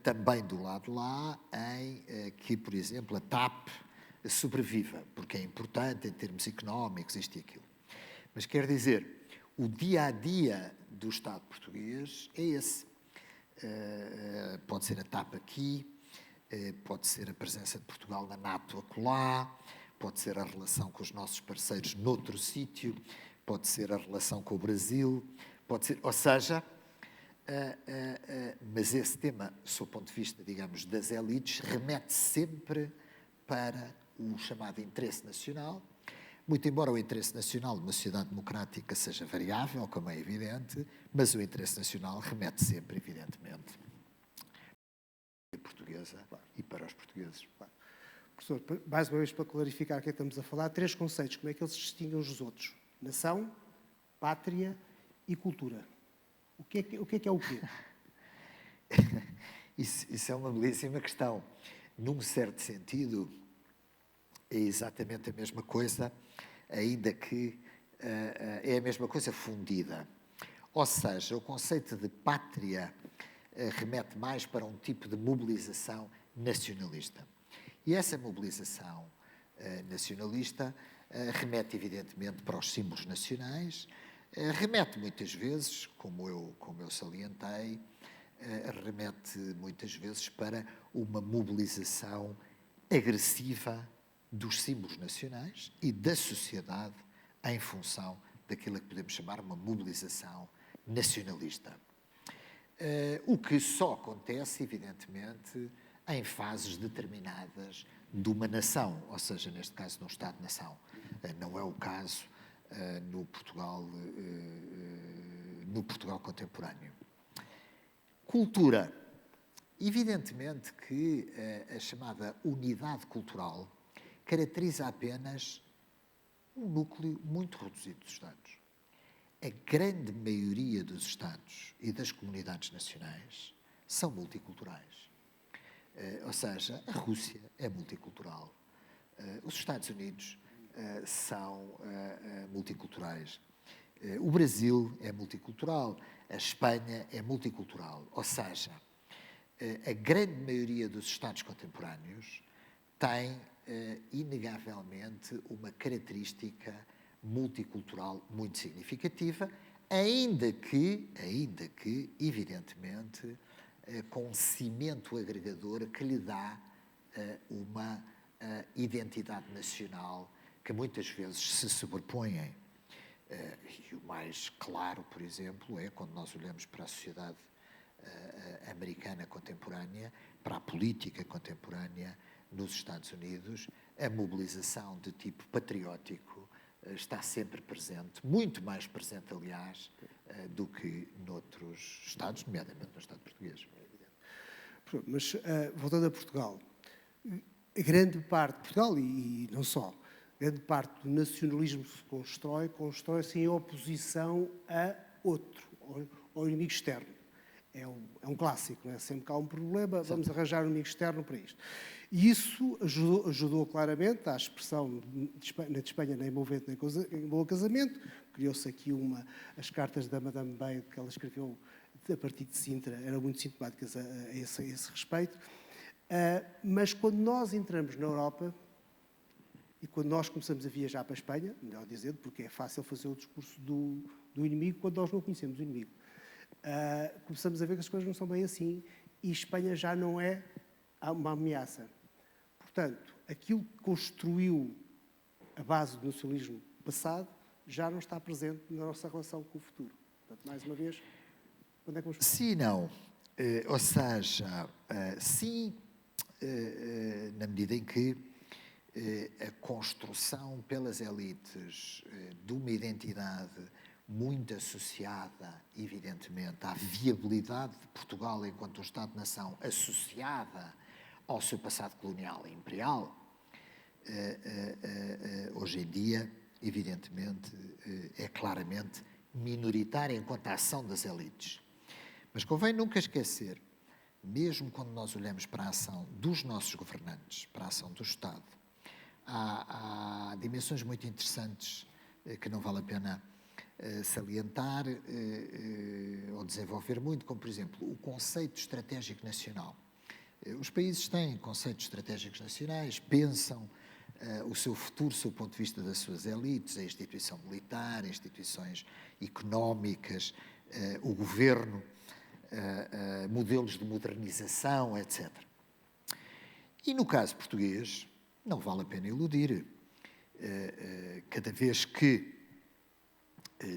também do lado lá, em que, por exemplo, a TAP sobreviva, porque é importante em termos económicos, isto e aquilo. Mas quer dizer, o dia-a-dia do Estado português é esse. Pode ser a TAP aqui, pode ser a presença de Portugal na NATO acolá, pode ser a relação com os nossos parceiros noutro sítio, pode ser a relação com o Brasil, pode ser, ou seja, mas esse tema, sob o ponto de vista, digamos, das elites, remete sempre para o chamado interesse nacional, muito embora o interesse nacional de uma sociedade democrática seja variável, como é evidente, mas o interesse nacional remete sempre, evidentemente, para a portuguesa e para os portugueses. Professor, mais uma vez para clarificar o que é que estamos a falar, 3 conceitos, como é que eles se distinguem uns dos outros? Nação, pátria e cultura. O que é o quê? Isso é uma belíssima questão. Num certo sentido, é exatamente a mesma coisa, ainda que é a mesma coisa fundida. Ou seja, o conceito de pátria remete mais para um tipo de mobilização nacionalista. E essa mobilização nacionalista remete, evidentemente, para os símbolos nacionais, remete muitas vezes, como eu salientei, remete muitas vezes para uma mobilização agressiva dos símbolos nacionais e da sociedade em função daquilo que podemos chamar uma mobilização nacionalista. O que só acontece, evidentemente, em fases determinadas de uma nação, ou seja, neste caso, de um Estado-nação. Não é o caso no Portugal contemporâneo. Cultura. Evidentemente que a chamada unidade cultural caracteriza apenas um núcleo muito reduzido dos Estados. A grande maioria dos Estados e das comunidades nacionais são multiculturais. Ou seja, a Rússia é multicultural. Os Estados Unidos são multiculturais. O Brasil é multicultural. A Espanha é multicultural. Ou seja, a grande maioria dos Estados contemporâneos tem, inegavelmente, uma característica multicultural muito significativa, ainda que, evidentemente, com um cimento agregador que lhe dá uma identidade nacional que muitas vezes se sobrepõem. E o mais claro, por exemplo, é quando nós olhamos para a sociedade americana contemporânea, para a política contemporânea nos Estados Unidos, a mobilização de tipo patriótico está sempre presente, muito mais presente, aliás, do que noutros Estados, nomeadamente no Estado português. Mas, voltando a Portugal, grande parte de Portugal, e não só, grande parte do nacionalismo que se constrói-se em oposição a outro, ao inimigo externo. É um clássico, não é? Sempre que há um problema, vamos arranjar um inimigo externo para isto. E isso ajudou claramente à expressão de Espanha nem bom vento nem bom casamento. Criou-se aqui as cartas da Madame Bey, que ela escreveu a partir de Sintra, eram muito sintomáticas a esse respeito. Mas quando nós entramos na Europa, e quando nós começamos a viajar para a Espanha, melhor dizendo, porque é fácil fazer o discurso do inimigo quando nós não conhecemos o inimigo, começamos a ver que as coisas não são bem assim e Espanha já não é uma ameaça. Portanto, aquilo que construiu a base do nacionalismo passado já não está presente na nossa relação com o futuro. Portanto, mais uma vez, quando é que vamos falar? Sim e não. Ou seja, sim, na medida em que a construção pelas elites de uma identidade muito associada, evidentemente, à viabilidade de Portugal enquanto um Estado-nação, associada ao seu passado colonial e imperial, hoje em dia, evidentemente, é claramente minoritária enquanto à ação das elites. Mas convém nunca esquecer, mesmo quando nós olhamos para a ação dos nossos governantes, para a ação do Estado, há dimensões muito interessantes que não vale a pena salientar ou desenvolver muito, como, por exemplo, o conceito estratégico nacional. Os países têm conceitos estratégicos nacionais, pensam o seu futuro, sob o ponto de vista das suas elites, a instituição militar, instituições económicas, o governo, modelos de modernização, etc. E no caso português, não vale a pena iludir, cada vez que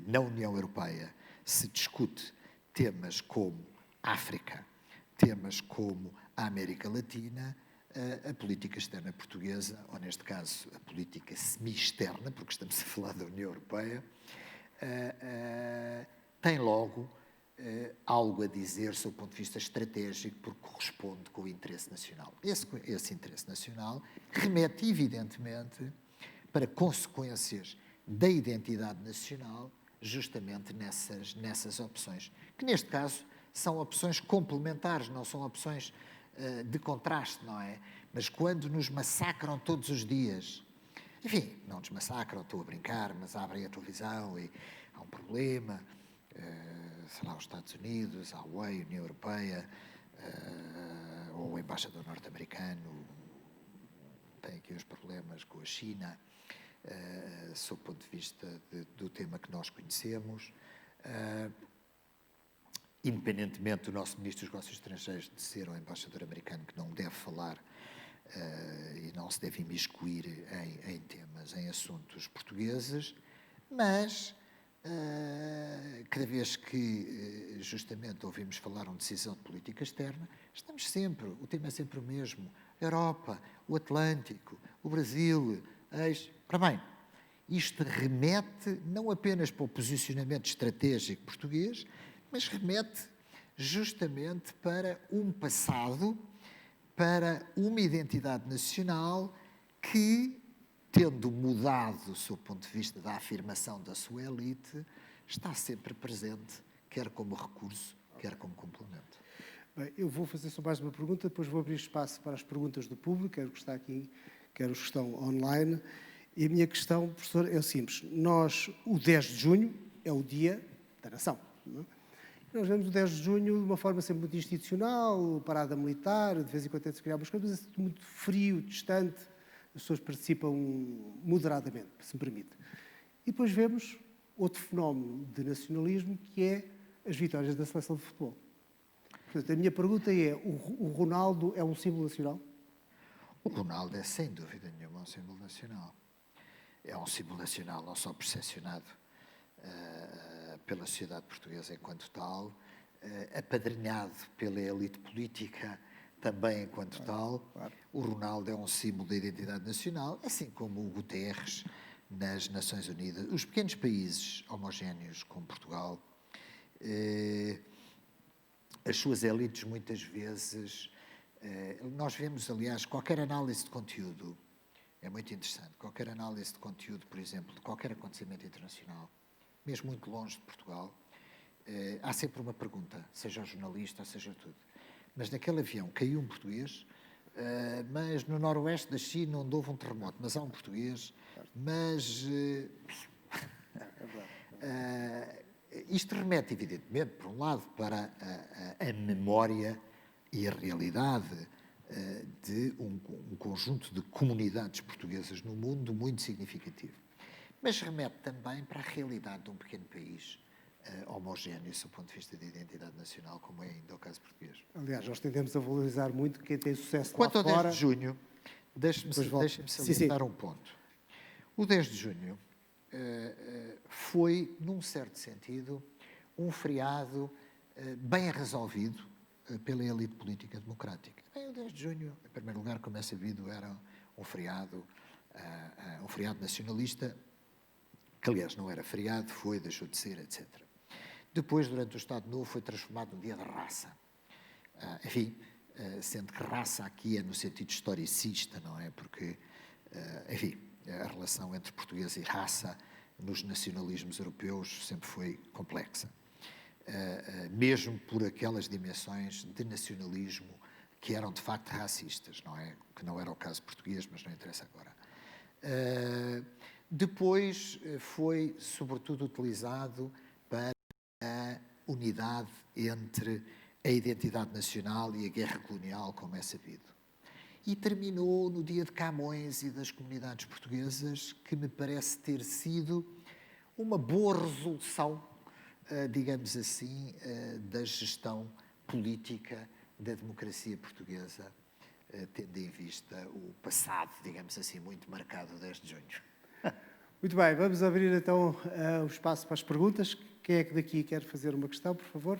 na União Europeia se discute temas como África, temas como a América Latina, a política externa portuguesa, ou neste caso a política semi-externa, porque estamos a falar da União Europeia, tem logo algo a dizer sob o ponto de vista estratégico, porque corresponde com o interesse nacional. Esse interesse nacional remete, evidentemente, para consequências da identidade nacional, justamente nessas opções, que neste caso são opções complementares, não são opções de contraste, não é? Mas quando nos massacram todos os dias, enfim, não nos massacram, estou a brincar, mas abrem a televisão e há um problema, sei lá, os Estados Unidos, a UE, a União Europeia, ou o embaixador norte-americano tem aqui uns problemas com a China, sob o ponto de vista do tema que nós conhecemos. Independentemente do nosso Ministro dos Negócios Estrangeiros de ser um embaixador americano que não deve falar e não se deve imiscuir em temas, em assuntos portugueses, mas cada vez que justamente ouvimos falar uma decisão de política externa, o tema é sempre o mesmo, a Europa, o Atlântico, o Brasil, ora bem, isto remete não apenas para o posicionamento estratégico português, mas remete justamente para um passado, para uma identidade nacional que, tendo mudado sob o ponto de vista da afirmação da sua elite, está sempre presente, quer como recurso, quer como complemento. Bem, eu vou fazer só mais uma pergunta, depois vou abrir espaço para as perguntas do público, quer os que está aqui, quer os que estão online. E a minha questão, professor, é simples. O 10 de junho é o Dia da Nação, não é? Nós vemos o 10 de junho de uma forma sempre muito institucional, parada militar, de vez em quando tem-se criar umas coisas, mas é tudo muito frio, distante, as pessoas participam moderadamente, se me permite. E depois vemos outro fenómeno de nacionalismo, que é as vitórias da seleção de futebol. Portanto, a minha pergunta é, o Ronaldo é um símbolo nacional? O Ronaldo é, sem dúvida nenhuma, um símbolo nacional. É um símbolo nacional não só percepcionado pela sociedade portuguesa enquanto tal, apadrinhado pela elite política também enquanto tal. Claro. O Ronaldo é um símbolo da identidade nacional, assim como o Guterres nas Nações Unidas. Os pequenos países homogéneos como Portugal, as suas elites muitas vezes, nós vemos, aliás, qualquer análise de conteúdo, é muito interessante, qualquer análise de conteúdo, por exemplo, de qualquer acontecimento internacional, mesmo muito longe de Portugal, há sempre uma pergunta, seja o jornalista, seja tudo. Mas naquele avião caiu um português, mas no noroeste da China, onde houve um terremoto, mas há um português, mas... isto remete, evidentemente, por um lado, para a memória e a realidade de um conjunto de comunidades portuguesas no mundo muito significativo. Mas remete também para a realidade de um pequeno país homogéneo, do ponto de vista de identidade nacional, como é ainda o caso português. Aliás, nós tendemos a valorizar muito quem tem sucesso Quanto lá ao 10 fora. de junho, deixe-me salientar um ponto. O 10 de junho foi, num certo sentido, um feriado bem resolvido pela elite política democrática. Bem, o 10 de junho, em primeiro lugar, como é sabido, era um feriado nacionalista, que aliás não era feriado, deixou de ser, etc. Depois, durante o Estado Novo, foi transformado num dia da raça. Enfim, sendo que raça aqui é no sentido historicista, não é? Porque, enfim, a relação entre português e raça nos nacionalismos europeus sempre foi complexa. Mesmo por aquelas dimensões de nacionalismo que eram de facto racistas, não é? Que não era o caso português, mas não interessa agora. Depois foi sobretudo utilizado para a unidade entre a identidade nacional e a guerra colonial, como é sabido. E terminou no dia de Camões e das comunidades portuguesas, que me parece ter sido uma boa resolução, digamos assim, da gestão política da democracia portuguesa, tendo em vista o passado, digamos assim, muito marcado 10 de junho. Muito bem, vamos abrir então o espaço para as perguntas. Quem é que daqui quer fazer uma questão, por favor?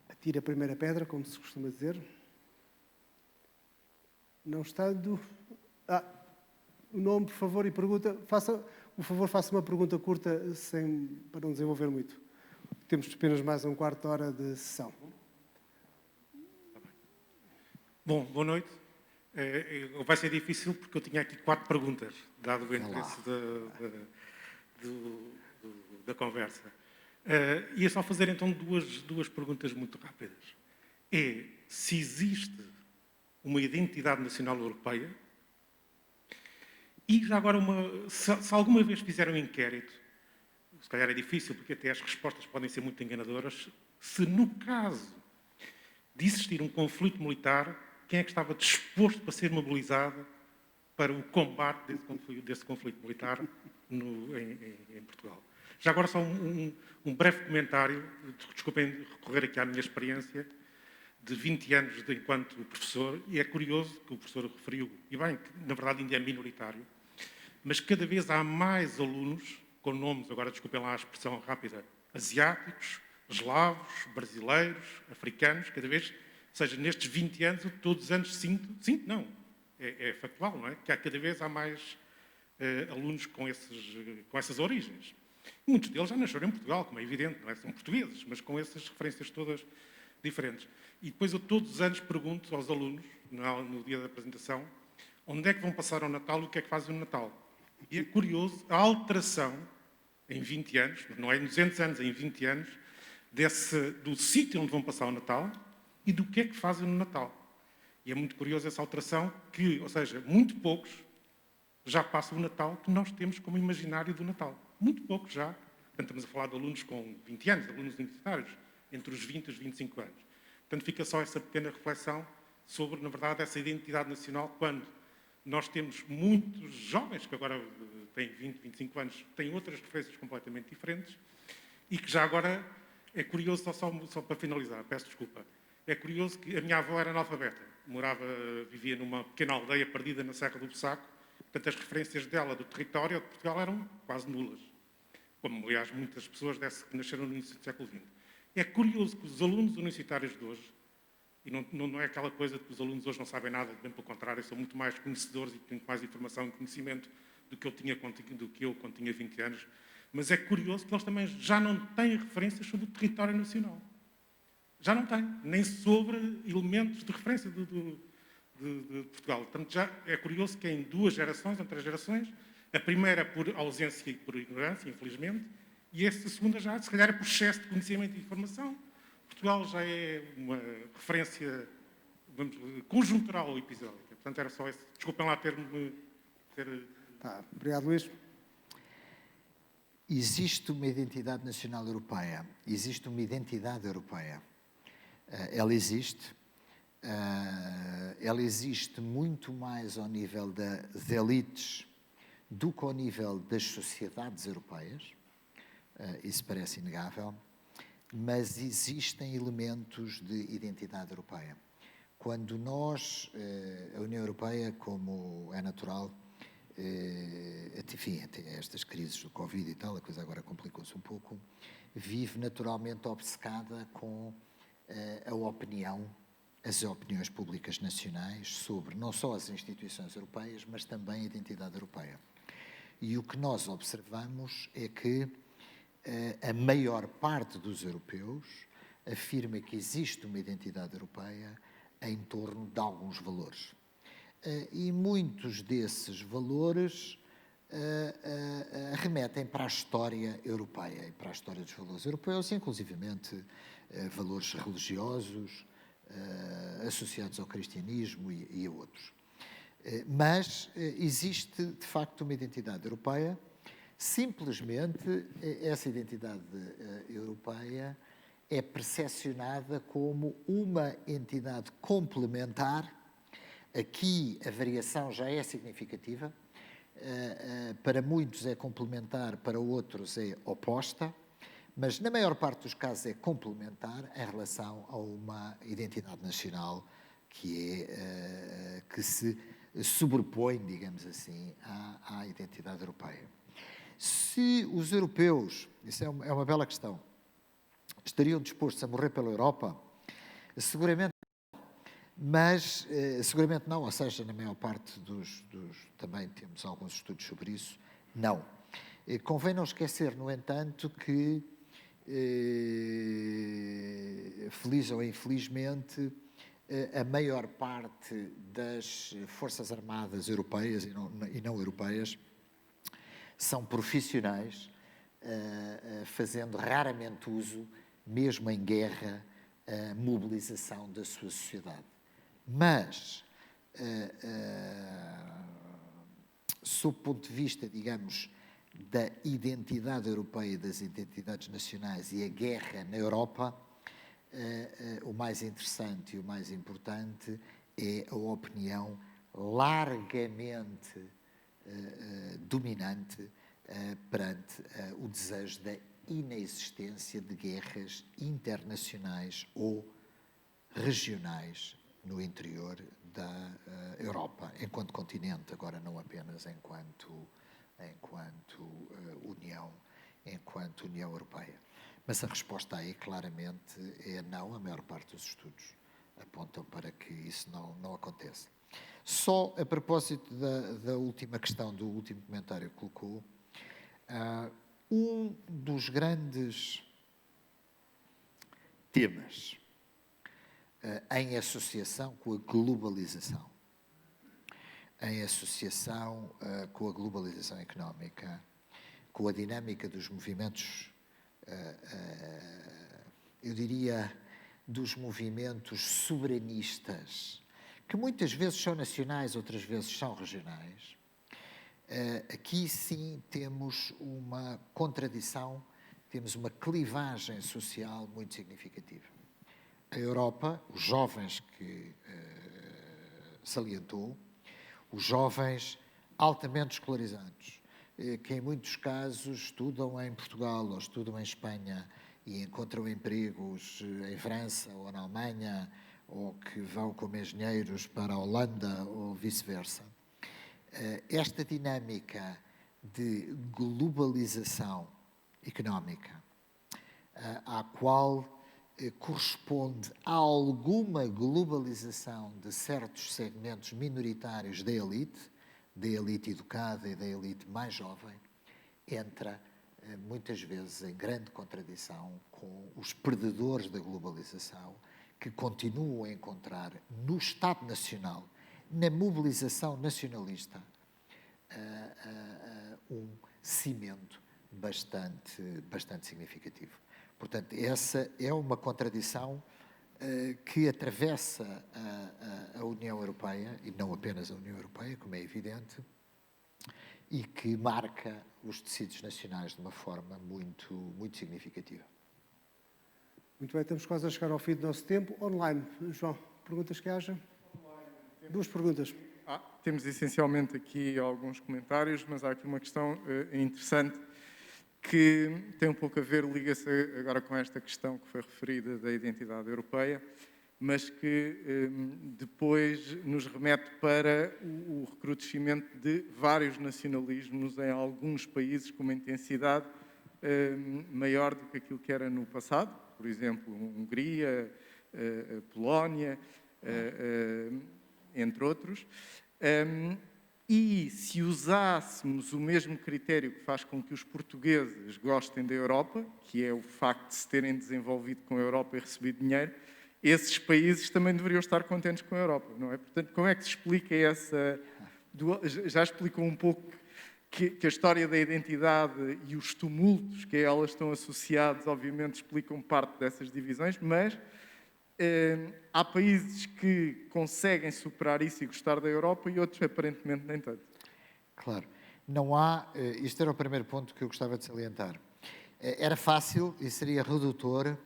Atire a primeira pedra, como se costuma dizer. Não estando... o nome, por favor, e pergunta. Por favor, faça uma pergunta curta, para não desenvolver muito. Temos apenas mais um quarto de hora de sessão. Bom, boa noite. Vai ser difícil porque eu tinha aqui 4 perguntas, dado o interesse da conversa. Ia só fazer então duas perguntas muito rápidas. Se existe uma identidade nacional europeia e já agora se alguma vez fizeram um inquérito, se calhar é difícil porque até as respostas podem ser muito enganadoras, se no caso de existir um conflito militar, quem é que estava disposto para ser mobilizado para o combate desse conflito militar em Portugal? Já agora só um breve comentário, desculpem recorrer aqui à minha experiência de 20 anos enquanto professor, e é curioso que o professor referiu, e bem, que na verdade ainda é minoritário, mas cada vez há mais alunos com nomes, agora desculpem lá a expressão rápida, asiáticos, eslavos, brasileiros, africanos, cada vez, ou seja, nestes 20 anos, todos os anos sinto não, é factual, não é? Que cada vez há mais alunos com essas origens. Muitos deles já nasceram em Portugal, como é evidente, não é? São portugueses, mas com essas referências todas diferentes. E depois eu todos os anos pergunto aos alunos, no dia da apresentação, onde é que vão passar o Natal e o que é que fazem no Natal. E é curioso a alteração em 20 anos, não é em 200 anos, é em 20 anos, do sítio onde vão passar o Natal e do que é que fazem no Natal. E é muito curioso essa alteração ou seja, muito poucos já passam o Natal que nós temos como imaginário do Natal. Muito poucos já. Portanto, estamos a falar de alunos com 20 anos, alunos universitários, entre os 20 e os 25 anos. Portanto, fica só essa pequena reflexão sobre, na verdade, essa identidade nacional, quando nós temos muitos jovens que agora têm 20, 25 anos, têm outras referências completamente diferentes, e que já agora é curioso, só para finalizar, peço desculpa, é curioso que a minha avó era analfabeta, vivia numa pequena aldeia perdida na Serra do Bussaco, portanto as referências dela do território de Portugal eram quase nulas, como aliás muitas pessoas que nasceram no início do século XX. É curioso que os alunos universitários de hoje, e não é aquela coisa de que os alunos hoje não sabem nada, bem pelo contrário, são muito mais conhecedores e têm muito mais informação e conhecimento do que eu quando tinha 20 anos, mas é curioso que eles também já não têm referências sobre o território nacional. Já não têm, nem sobre elementos de referência de Portugal. Portanto, já é curioso que em 2 gerações, em 3 gerações, a primeira por ausência e por ignorância, infelizmente, E essa segunda já, se calhar, é por excesso de conhecimento e informação. Portugal já é uma referência, vamos, conjuntural episódica. Portanto, era só esse. Desculpem lá ter-me... Tá. Obrigado, Luís. Existe uma identidade nacional europeia, existe uma identidade europeia. Ela existe. Ela existe muito mais ao nível das elites do que ao nível das sociedades europeias. Isso parece inegável. Mas existem elementos de identidade europeia. Quando nós, a União Europeia, como é natural, enfim, até estas crises do Covid e tal, a coisa agora complicou-se um pouco, vive naturalmente obcecada com a opinião, as opiniões públicas nacionais sobre não só as instituições europeias, mas também a identidade europeia. E o que nós observamos é que a maior parte dos europeus afirma que existe uma identidade europeia em torno de alguns valores. E muitos desses valores remetem para a história europeia e para a história dos valores europeus, inclusivamente valores religiosos associados ao cristianismo e a outros. Mas existe, de facto, uma identidade europeia. Simplesmente, essa identidade europeia é percepcionada como uma entidade complementar. Aqui a variação já é significativa. Para muitos é complementar, para outros é oposta, mas na maior parte dos casos é complementar em relação a uma identidade nacional que se sobrepõe, digamos assim, à identidade europeia. Se os europeus, isso é uma bela questão, estariam dispostos a morrer pela Europa? Seguramente não, mas seguramente não, ou seja, na maior parte também temos alguns estudos sobre isso, não. Convém não esquecer, no entanto, que, feliz ou infelizmente, a maior parte das forças armadas europeias e não europeias são profissionais, fazendo raramente uso, mesmo em guerra, mobilização da sua sociedade. Mas, sob o ponto de vista, digamos, da identidade europeia e das identidades nacionais e a guerra na Europa, o mais interessante e o mais importante é a opinião largamente dominante perante o desejo da inexistência de guerras internacionais ou regionais no interior da Europa, enquanto continente, agora não apenas enquanto União Europeia. Mas a resposta aí, claramente, é não. A maior parte dos estudos apontam para que isso não aconteça. Só a propósito da última questão, do último comentário que colocou, um dos grandes temas em associação com a globalização, económica, com a dinâmica dos movimentos, eu diria, dos movimentos soberanistas, que muitas vezes são nacionais, outras vezes são regionais. Aqui sim temos uma contradição, temos uma clivagem social muito significativa. A Europa, os jovens que salientou, os jovens altamente escolarizados, que em muitos casos estudam em Portugal ou estudam em Espanha e encontram empregos em França ou na Alemanha, ou que vão como engenheiros para a Holanda ou vice-versa. Esta dinâmica de globalização económica, à qual corresponde a alguma globalização de certos segmentos minoritários da elite educada e da elite mais jovem, entra muitas vezes em grande contradição com os perdedores da globalização, que continuam a encontrar no Estado Nacional, na mobilização nacionalista, um cimento bastante significativo. Portanto, essa é uma contradição que atravessa a União Europeia, e não apenas a União Europeia, como é evidente, e que marca os tecidos nacionais de uma forma muito significativa. Muito bem, estamos quase a chegar ao fim do nosso tempo. Online, João, perguntas que haja? Duas perguntas. Temos essencialmente aqui alguns comentários, mas há aqui uma questão interessante que tem um pouco a ver, liga-se agora com esta questão que foi referida da identidade europeia, mas que depois nos remete para o recrudescimento de vários nacionalismos em alguns países com uma intensidade maior do que aquilo que era no passado, por exemplo, Hungria, Polónia, entre outros. E se usássemos o mesmo critério que faz com que os portugueses gostem da Europa, que é o facto de se terem desenvolvido com a Europa e recebido dinheiro, esses países também deveriam estar contentes com a Europa, não é? Portanto, como é que se explica essa... Já explicou um pouco que a história da identidade e os tumultos que a elas estão associados, obviamente, explicam parte dessas divisões, mas há países que conseguem superar isso e gostar da Europa e outros, aparentemente, nem tanto. Claro. Não há... Isto era o primeiro ponto que eu gostava de salientar. Era fácil e seria redutor,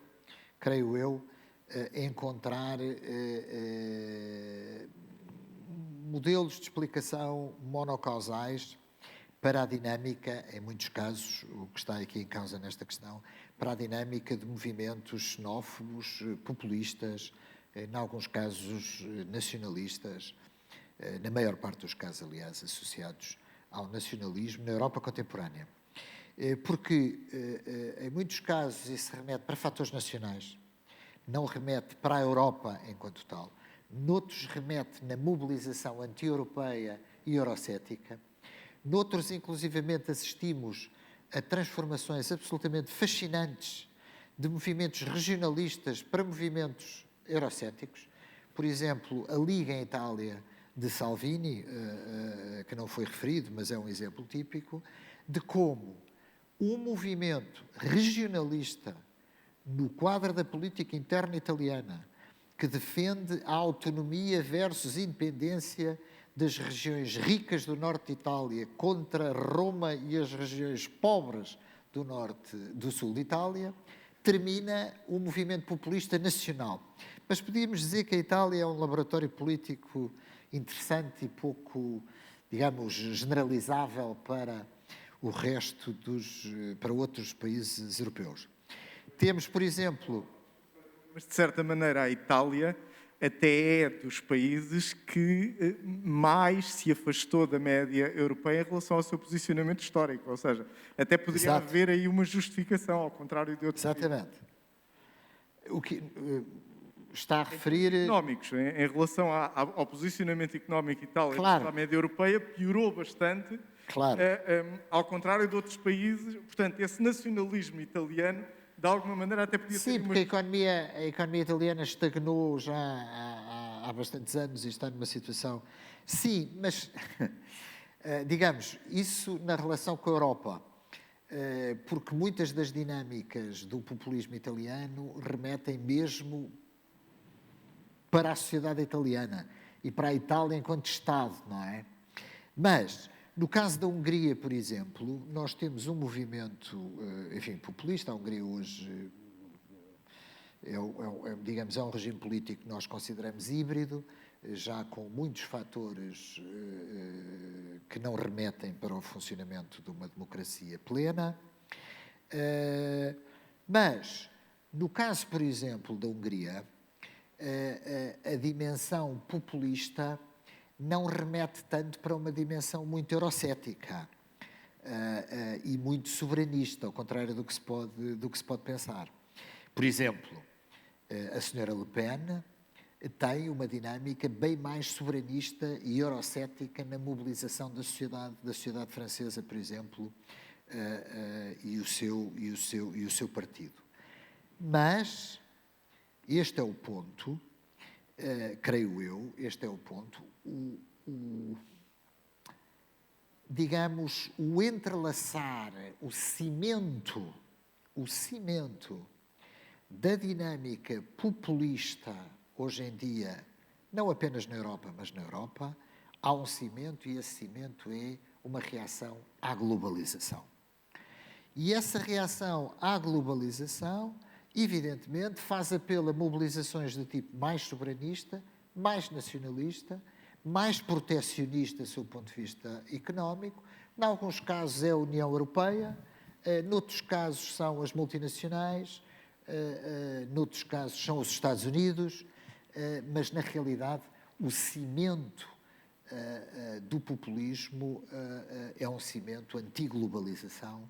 creio eu, encontrar modelos de explicação monocausais para a dinâmica, em muitos casos, o que está aqui em causa nesta questão, para a dinâmica de movimentos xenófobos, populistas, em alguns casos nacionalistas, na maior parte dos casos, aliás, associados ao nacionalismo na Europa contemporânea. Porque, em muitos casos, isso remete para fatores nacionais, não remete para a Europa enquanto tal. Noutros, remete na mobilização anti-europeia e eurocética. Noutros, inclusivamente, assistimos a transformações absolutamente fascinantes de movimentos regionalistas para movimentos eurocéticos. Por exemplo, a Liga em Itália de Salvini, que não foi referido, mas é um exemplo típico, de como um movimento regionalista no quadro da política interna italiana, que defende a autonomia versus independência das regiões ricas do norte de Itália contra Roma e as regiões pobres do sul de Itália, termina um movimento populista nacional. Mas podíamos dizer que a Itália é um laboratório político interessante e pouco, digamos, generalizável para o resto para outros países europeus. Temos, por exemplo... Mas, de certa maneira, a Itália até é dos países que mais se afastou da média europeia em relação ao seu posicionamento histórico. Ou seja, até poderia haver aí uma justificação, ao contrário de outros Exatamente. países. O que está a referir... Económicos, em relação ao posicionamento económico de Itália claro. À média europeia, piorou bastante, claro. Ao contrário de outros países. Portanto, esse nacionalismo italiano, de alguma maneira, até podia ser... Sim, porque a economia italiana estagnou já há bastantes anos e está numa situação... Sim, mas, digamos, isso na relação com a Europa, porque muitas das dinâmicas do populismo italiano remetem mesmo para a sociedade italiana e para a Itália enquanto Estado, não é? Mas... No caso da Hungria, por exemplo, nós temos um movimento, enfim, populista. A Hungria hoje digamos, é um regime político que nós consideramos híbrido, já com muitos fatores que não remetem para o funcionamento de uma democracia plena. Mas, no caso, por exemplo, da Hungria, a dimensão populista não remete tanto para uma dimensão muito eurocética e muito soberanista, ao contrário do que se pode pensar. Por exemplo, a senhora Le Pen tem uma dinâmica bem mais soberanista e eurocética na mobilização da sociedade francesa, por exemplo, e o seu partido. Mas este é o ponto, creio eu, este é o ponto. digamos, o entrelaçar, o cimento da dinâmica populista hoje em dia, não apenas na Europa, mas na Europa, há um cimento e esse cimento é uma reação à globalização. E essa reação à globalização, evidentemente, faz apelo a mobilizações de tipo mais soberanista, mais nacionalista, mais protecionista do seu ponto de vista económico. Em alguns casos é a União Europeia, noutros casos são as multinacionais, noutros casos são os Estados Unidos, mas na realidade o cimento do populismo é um cimento anti-globalização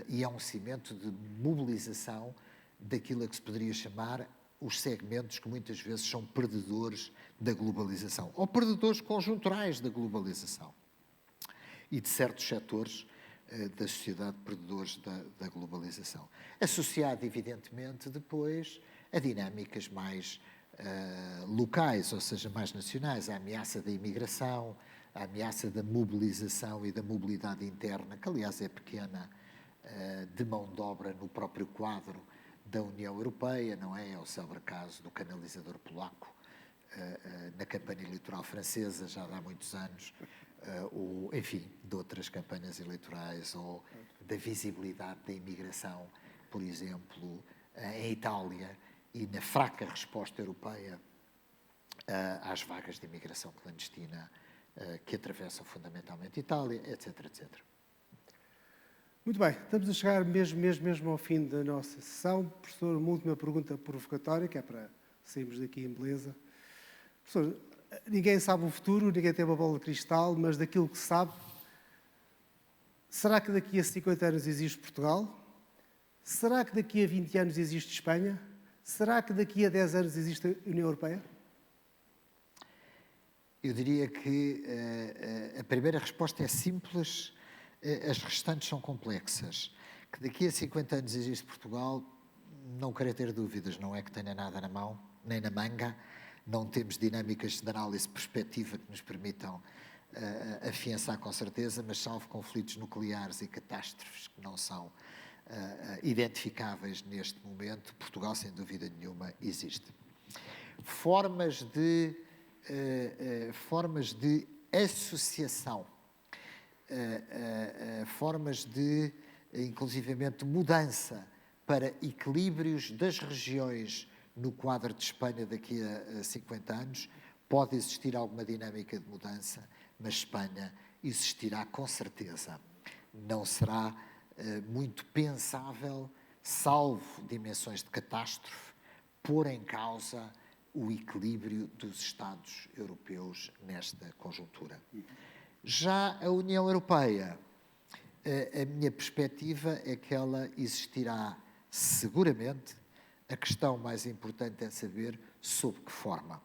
e é um cimento de mobilização daquilo a que se poderia chamar os segmentos que muitas vezes são perdedores da globalização, ou perdedores conjunturais da globalização, e de certos setores da sociedade perdedores da globalização. Associado, evidentemente, depois a dinâmicas mais locais, ou seja, mais nacionais, a ameaça da imigração, a ameaça da mobilização e da mobilidade interna, que aliás é pequena, de mão de obra no próprio quadro da União Europeia, não é? É o célebre caso do canalizador polaco na campanha eleitoral francesa, já há muitos anos, ou, enfim, de outras campanhas eleitorais, ou da visibilidade da imigração, por exemplo, em Itália, e na fraca resposta europeia às vagas de imigração clandestina que atravessam fundamentalmente Itália, etc, etc. Muito bem, estamos a chegar mesmo ao fim da nossa sessão. Professor, uma última pergunta provocatória, que é para sairmos daqui em beleza. Professor, ninguém sabe o futuro, ninguém tem uma bola de cristal, mas daquilo que se sabe, será que daqui a 50 anos existe Portugal? Será que daqui a 20 anos existe Espanha? Será que daqui a 10 anos existe a União Europeia? Eu diria que a primeira resposta é simples, as restantes são complexas. Que daqui a 50 anos existe Portugal, não quero ter dúvidas, não é que tenha nada na mão, nem na manga, não temos dinâmicas de análise perspectiva que nos permitam afiançar com certeza, mas salvo conflitos nucleares e catástrofes que não são identificáveis neste momento, Portugal, sem dúvida nenhuma, existe. Formas de associação, formas de, inclusivamente, mudança para equilíbrios das regiões no quadro de Espanha daqui a 50 anos, pode existir alguma dinâmica de mudança, mas Espanha existirá com certeza. Não será muito pensável, salvo dimensões de catástrofe, pôr em causa o equilíbrio dos Estados europeus nesta conjuntura. Já a União Europeia, a minha perspectiva é que ela existirá seguramente. A questão mais importante é saber sob que forma.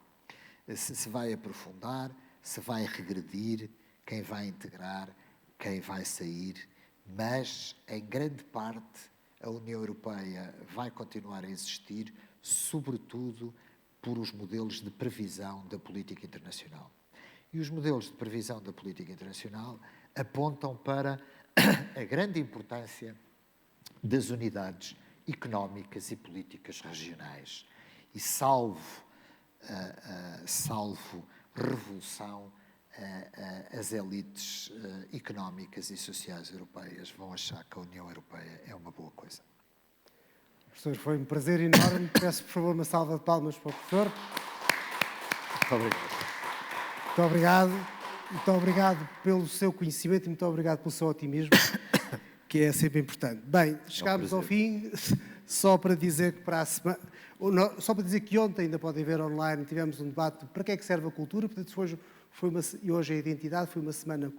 Se vai aprofundar, se vai regredir, quem vai integrar, quem vai sair, mas, em grande parte, a União Europeia vai continuar a existir, sobretudo por os modelos de previsão da política internacional. E os modelos de previsão da política internacional apontam para a grande importância das unidades económicas e políticas regionais. E salvo revolução, as elites económicas e sociais europeias vão achar que a União Europeia é uma boa coisa. Professor, foi um prazer enorme. Peço, por favor, uma salva de palmas para o professor. Muito obrigado. Muito obrigado. Muito obrigado pelo seu conhecimento e muito obrigado pelo seu otimismo, que é sempre importante. Bem, chegámos ao fim, só para dizer que para a semana, só para dizer que ontem, ainda podem ver online, tivemos um debate para que é que serve a cultura, portanto, e hoje a identidade, foi uma semana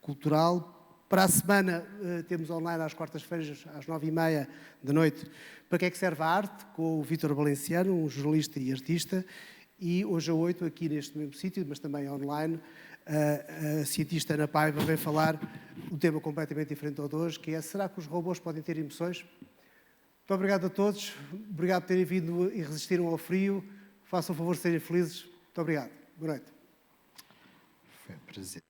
cultural. Para a semana temos online às quartas-feiras, às 9h30 da noite, para que é que serve a arte, com o Vítor Valenciano, um jornalista e artista, e hoje às 8, aqui neste mesmo sítio, mas também online, a cientista Ana Paiva vem falar um tema completamente diferente ao de hoje, que é: será que os robôs podem ter emoções? Muito obrigado a todos, obrigado por terem vindo e resistiram ao frio, façam o favor de serem felizes. Muito obrigado. Boa noite. Foi um prazer.